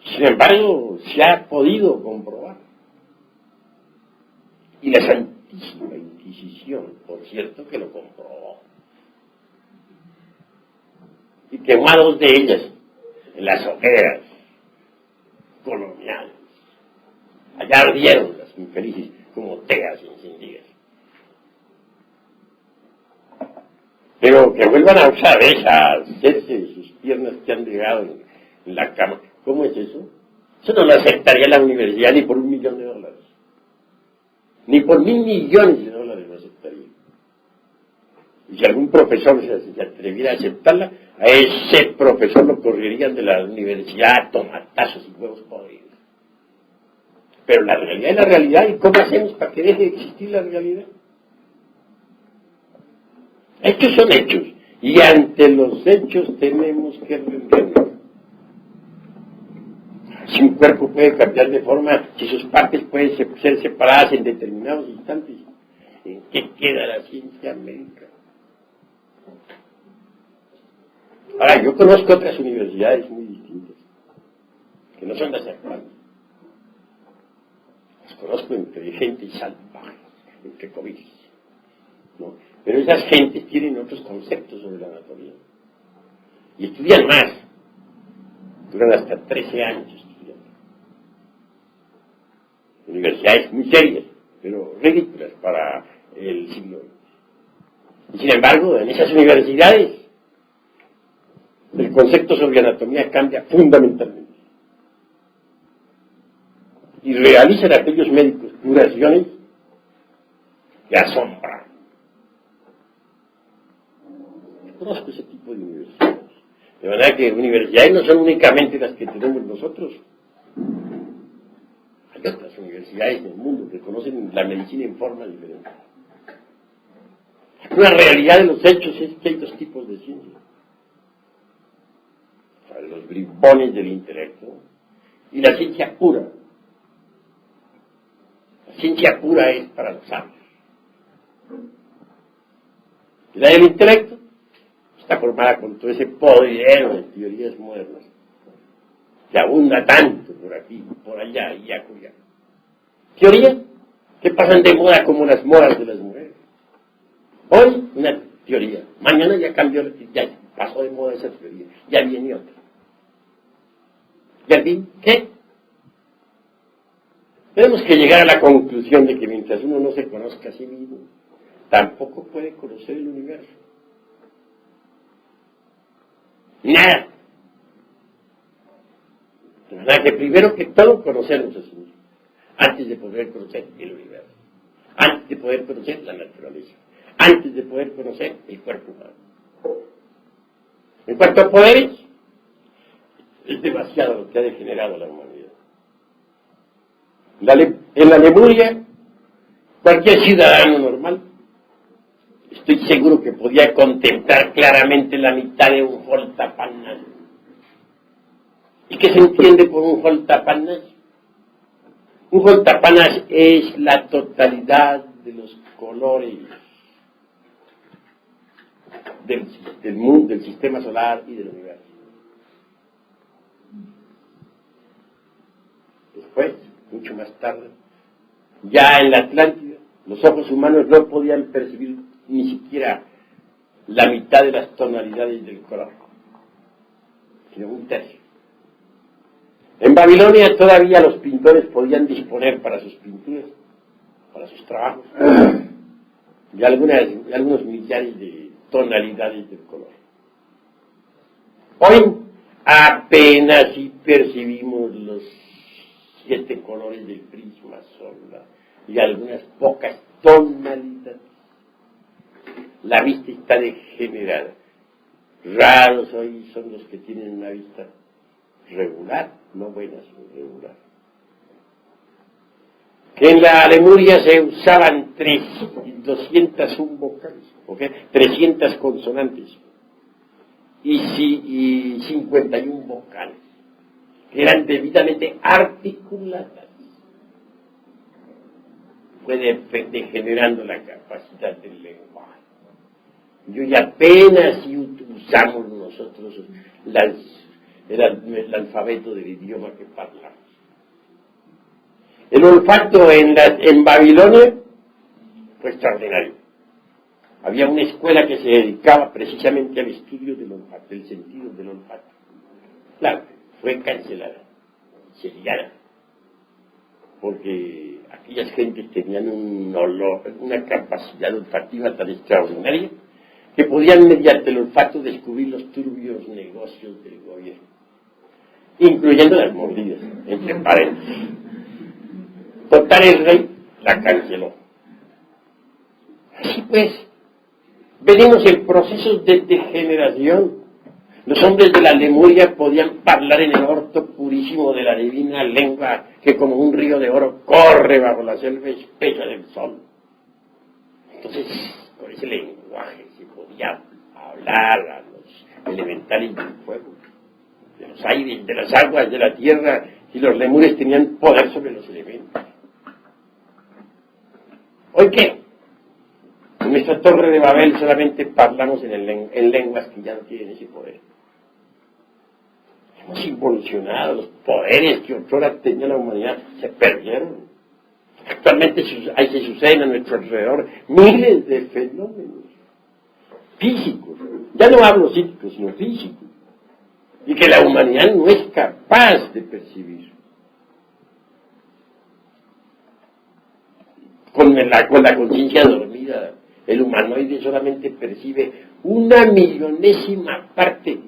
Sin embargo, se ha podido comprobar. Y la Santísima Inquisición, por cierto, que lo comprobó. Y quemó a dos de ellas en las hogueras coloniales. Allá ardieron las infelices como teas encendidas. Pero que vuelvan a usar a hacerse sus piernas que han llegado en la cama. ¿Cómo es eso? Eso no lo aceptaría la universidad ni por $1.000.000. Ni por $1.000 millones lo aceptaría. Y si algún profesor se atreviera a aceptarla, a ese profesor lo correrían de la universidad a tomatazos y huevos podridos. Pero la realidad es la realidad. ¿Y cómo hacemos para que deje de existir la realidad? Hechos son hechos. Y ante los hechos tenemos que rendirnos. Si un cuerpo puede cambiar de forma, si sus partes pueden ser separadas en determinados instantes, ¿en qué queda la ciencia médica? Ahora, yo conozco otras universidades muy distintas, que no son las actuales. Las conozco entre gente salvaje, entre comillas, ¿no? Pero esas gentes tienen otros conceptos sobre la anatomía. Y estudian más. Duran hasta 13 años estudiando. Universidades muy serias, pero ridículas para el siglo XX. Y sin embargo, en esas universidades, el concepto sobre anatomía cambia fundamentalmente. Y realizan aquellos médicos curaciones que asombran. Conozco ese tipo de universidades. De manera que universidades no son únicamente las que tenemos nosotros. Hay otras universidades en el mundo que conocen la medicina en forma diferente. Una realidad de los hechos es que hay dos tipos de ciencia. Los bribones del intelecto y la ciencia pura. La ciencia pura es para los sabios. La del intelecto está formada con todo ese poder de teorías modernas que abunda tanto por aquí, por allá y acullá. Teorías que pasan de moda como las modas de las mujeres. Hoy una teoría, mañana ya cambió, ya pasó de moda esa teoría, ya viene otra. ¿Y al fin qué? Tenemos que llegar a la conclusión de que mientras uno no se conozca a sí mismo, tampoco puede conocer el universo. Nada. De manera que primero que todo conocernos a sí mismo, antes de poder conocer el universo, antes de poder conocer la naturaleza, antes de poder conocer el cuerpo humano. En cuanto a poderes, es demasiado lo que ha degenerado la humanidad. En la Lemuria, cualquier ciudadano normal, estoy seguro que podía contemplar claramente la mitad de un Holtapanas. ¿Y qué se entiende por un Holtapanas? Un Holtapanas es la totalidad de los colores del mundo, del sistema solar y del universo. Después, mucho más tarde, ya en la Atlántida, los ojos humanos no podían percibir ni siquiera la mitad de las tonalidades del color, sino un tercio. En Babilonia todavía los pintores podían disponer para sus pinturas, para sus trabajos, de algunos millares de tonalidades del color. Hoy apenas si percibimos los 7 colores del prisma solar y algunas pocas tonalidades. La vista está degenerada. Raros hoy son los que tienen una vista regular, no buena, sino regular. Que en la Lemuria se usaban 201 vocales, ¿okay? 300 consonantes y 51 vocales, que eran debidamente articuladas. Fue degenerando la capacidad del lenguaje. Y hoy apenas si usamos nosotros era el alfabeto del idioma que parlaba. El olfato en Babilonia fue extraordinario. Había una escuela que se dedicaba precisamente al estudio del olfato, del sentido del olfato. Claro, fue cancelada, sellada, porque aquellas gentes tenían un olor, una capacidad olfativa tan extraordinaria que podían mediante el olfato descubrir los turbios negocios del gobierno, incluyendo las mordidas, entre paréntesis. Total, el rey la canceló. Así pues, venimos en procesos de degeneración. Los hombres de la Lemuria podían hablar en el orto purísimo de la divina lengua que como un río de oro corre bajo la selva espesa del sol. Entonces, con ese lenguaje se podía hablar a los elementales del fuego, de los aires, de las aguas, de la tierra, y los lemures tenían poder sobre los elementos. ¿Hoy qué? En nuestra torre de Babel solamente hablamos en lenguas que ya no tienen ese poder. Hemos involucionado, los poderes que otrora tenía la humanidad se perdieron. Actualmente se suceden a nuestro alrededor miles de fenómenos físicos, ya no hablo psíquicos, sino físicos, y que la humanidad no es capaz de percibir. Con la conciencia dormida, el humanoide solamente percibe 1/millonésima parte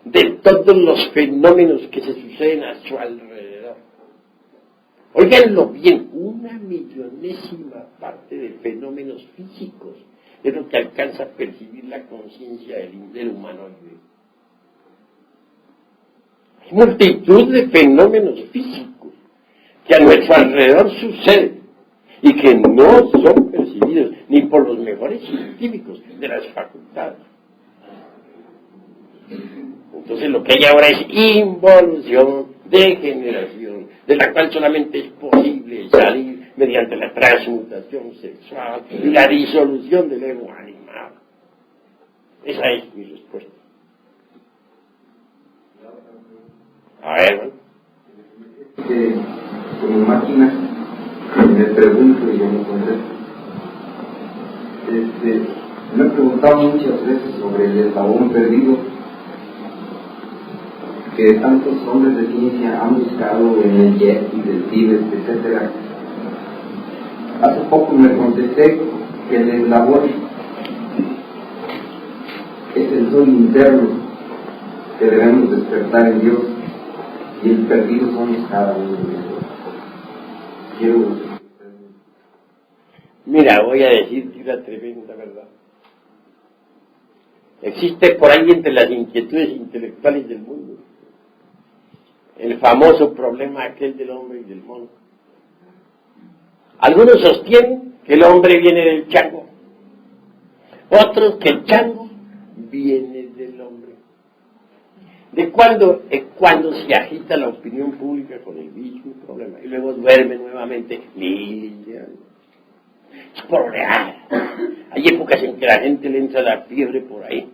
de todos los fenómenos que se suceden a su alrededor. Óiganlo bien, 1/millonésima parte de fenómenos físicos es lo que alcanza a percibir la conciencia del humanoide. Hay multitud de fenómenos físicos que a nuestro alrededor suceden y que no son percibidos ni por los mejores científicos de las facultades. Entonces lo que hay ahora es involución, degeneración, de la cual solamente es posible salir mediante la transmutación sexual y la disolución del ego animal. Esa es mi respuesta. A ver, ¿no? Como máquina, me pregunto y yo no contesto. Me he preguntado muchas veces sobre el eslabón perdido que tantos hombres de ciencia han buscado en el Yeti, del Tíbet, etc. Hace poco me contesté que el eslabón es el sol interno que debemos despertar en Dios y el perdido somos cada uno de nosotros. Mira, voy a decirte una tremenda verdad. Existe por ahí entre las inquietudes intelectuales del mundo el famoso problema aquel del hombre y del mono. Algunos sostienen que el hombre viene del chango, otros que el chango viene del hombre. ¿De cuándo es cuando se agita la opinión pública con el mismo problema y luego duerme nuevamente miles de años? Es por real. Hay épocas en que la gente le entra la fiebre por ahí.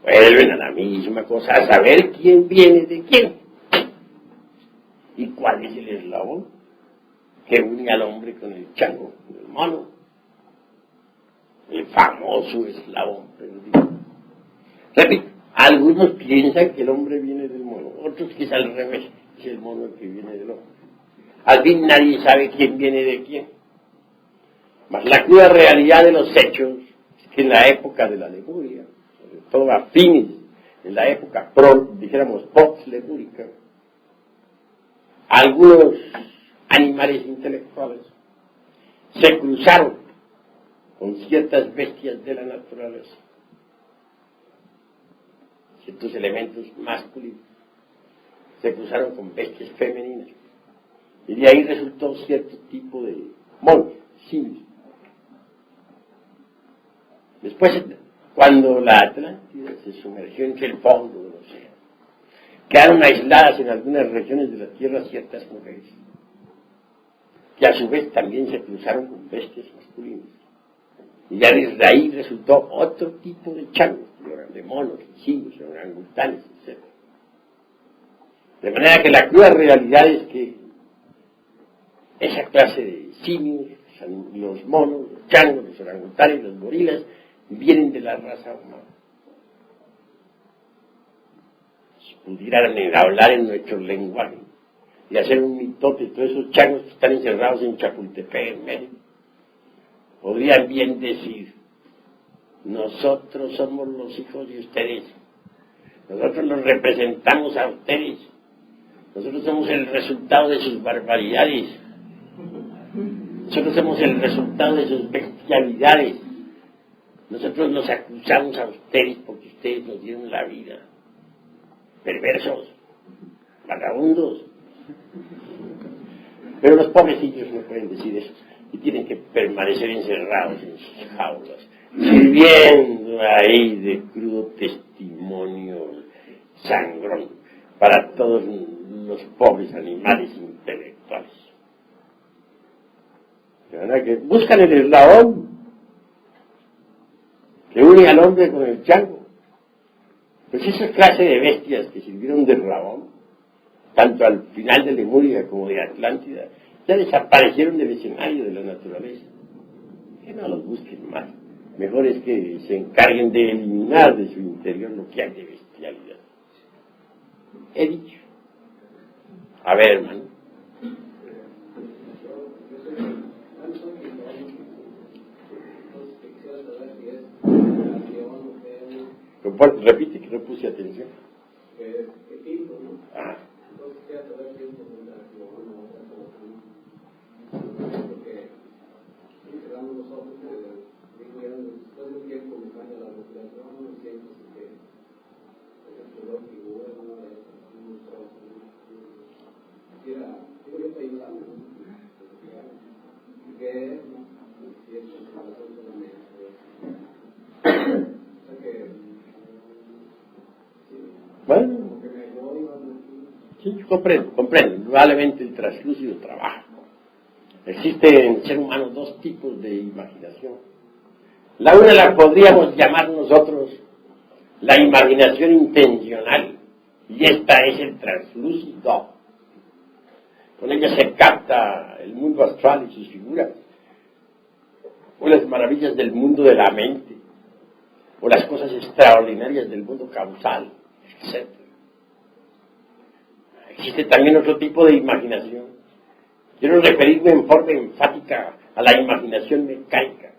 Vuelven a la misma cosa, a saber quién viene de quién. ¿Y cuál es el eslabón que une al hombre con el chango, con el mono? El famoso eslabón perdido. Repito, algunos piensan que el hombre viene del mono, otros que es al revés, es el mono el que viene del hombre. Al fin nadie sabe quién viene de quién. Mas la cruda realidad de los hechos es que en la época de la Lemuria, sobre todo a fines, en la época dijéramos post-lemúrica, algunos animales intelectuales se cruzaron con ciertas bestias de la naturaleza, ciertos elementos masculinos, se cruzaron con bestias femeninas, y de ahí resultó cierto tipo de monos, simios. Después, cuando la Atlántida se sumergió entre el fondo del océano, quedaron aisladas en algunas regiones de la Tierra ciertas mujeres, que a su vez también se cruzaron con bestias masculinas. Y ya desde ahí resultó otro tipo de changos, de monos, simios, orangutanes, etc. De manera que la cruda realidad es que esa clase de simios, los monos, los changos, los orangutanes, los gorilas, vienen de la raza humana. Si pudieran hablar en nuestro lenguaje y hacer un mitote, todos esos changos que están encerrados en Chapultepec, en México, podrían bien decir: nosotros somos los hijos de ustedes, nosotros los representamos a ustedes, nosotros somos el resultado de sus barbaridades, nosotros somos el resultado de sus bestialidades, nosotros los acusamos a ustedes porque ustedes nos dieron la vida. Perversos, vagabundos. Pero los pobrecillos no pueden decir eso y tienen que permanecer encerrados en sus jaulas, sirviendo ahí de crudo testimonio sangrón para todos los pobres animales intelectuales. De verdad que buscan el eslabón que une al hombre con el chango. Pues esa clase de bestias que sirvieron de eslabón, tanto al final de Lemuria como de Atlántida, ya desaparecieron del escenario de la naturaleza. Que no los busquen más. Mejor es que se encarguen de eliminar de su interior lo que hay de bestialidad. He dicho. A ver, hermano. Repite, que no puse atención. Ah. Bueno, sí, comprendo. Probablemente el translúcido trabaja. Existen en el ser humano dos tipos de imaginación. La una la podríamos llamar nosotros la imaginación intencional, y esta es el translúcido. Con ella se capta el mundo astral y sus figuras, o las maravillas del mundo de la mente, o las cosas extraordinarias del mundo causal, etc. Existe también otro tipo de imaginación. Quiero referirme en forma enfática a la imaginación mecánica.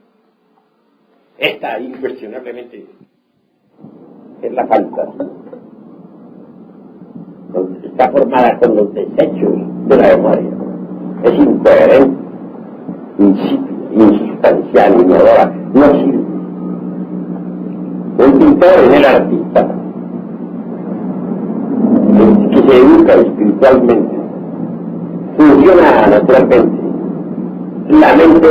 Esta, incuestionablemente, es la fantasía. Está formada con los desechos de la memoria. Es incoherente, insípida, insustancial, inodora, no sirve. El pintor es el artista que se educa espiritualmente, funciona naturalmente. La mente,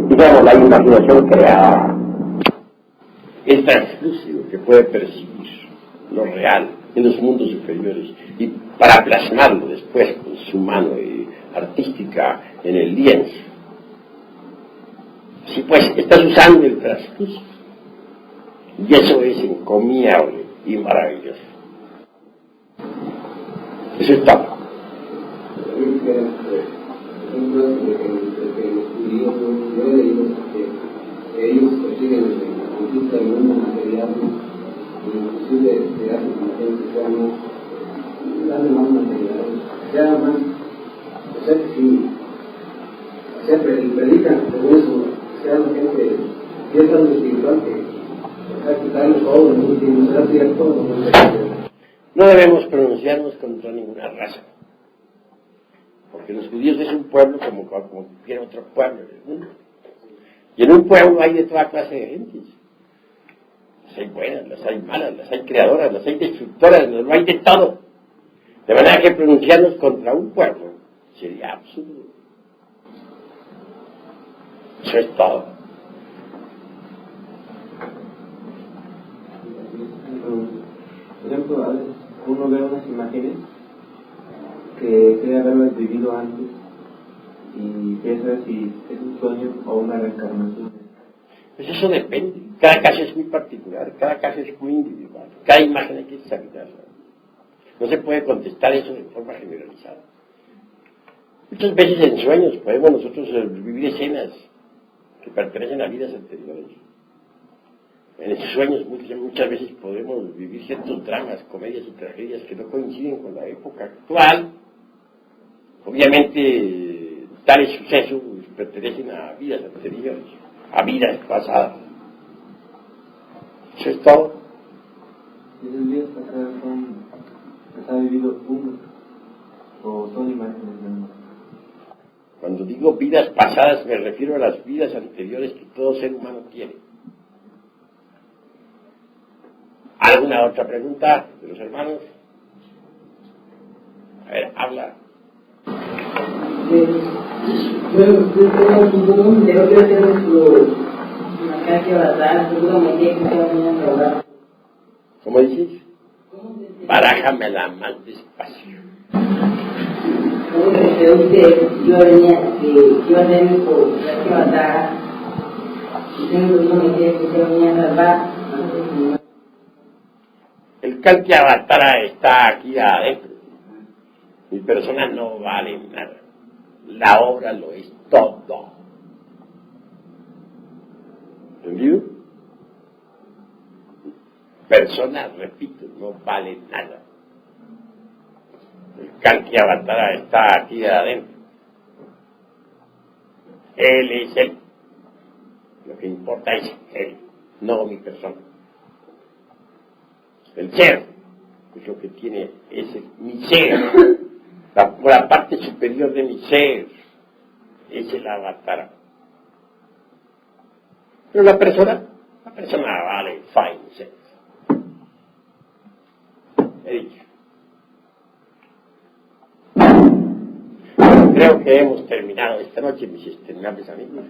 digamos, la imaginación creada, es translúcido, que puede percibir lo real en los mundos superiores y para plasmarlo después con su mano artística en el lienzo. Así pues, estás usando el translúcido y eso es encomiable y maravilloso. Eso es todo. Ellos persiguen la conquista del mundo material, inclusive de hace que sea más, darle más material, sea más, o sea que si se predican con eso, sea la gente, si es algo espiritual que hay que quitarle todo, no será cierto, no debemos pronunciarnos contra ninguna raza, porque los judíos es un pueblo como cualquier otro pueblo del mundo. Y en un pueblo hay de toda clase de gentes. Las hay buenas, las hay malas, las hay creadoras, las hay destructoras, lo hay de todo. De manera que pronunciarnos contra un pueblo sería absurdo. Eso es todo. Por ejemplo, a veces uno ve unas imágenes que cree haberlas vivido antes y piensa si es un sueño o una reencarnación. Pues eso depende. Cada caso es muy particular, cada caso es muy individual. Cada imagen hay que examinarla. No se puede contestar eso de forma generalizada. Muchas veces en sueños podemos nosotros vivir escenas que pertenecen a vidas anteriores. En esos sueños muchas veces podemos vivir ciertos dramas, comedias y tragedias que no coinciden con la época actual. Obviamente, tales sucesos pertenecen a vidas anteriores, a vidas pasadas. Eso es todo. ¿Esas vidas pasadas las ha vivido uno o son imágenes nada más? Cuando digo vidas pasadas me refiero a las vidas anteriores que todo ser humano tiene. ¿Alguna otra pregunta de los hermanos? A ver, habla. Bueno, yo tengo un video que hacer una calle basada, seguramente que se va a hablar. ¿Cómo dices? Barájamela más despacio. ¿Cómo se usted? Yo venía, que iba a hacer mi calle basada, y tengo seguramente que se venía a salvar. El Kalki-Avatara está aquí adentro. Mi persona no vale nada. La obra lo es todo. ¿Entendido? Persona, repito, no vale nada. El Kalki-Avatara está aquí adentro. Él es él. Lo que importa es él, no mi persona. El ser es lo que tiene, es mi ser, la parte superior de mi ser, es el avatar. Pero la persona vale fine sex. He dicho. Creo que hemos terminado esta noche, mis estimables amigos.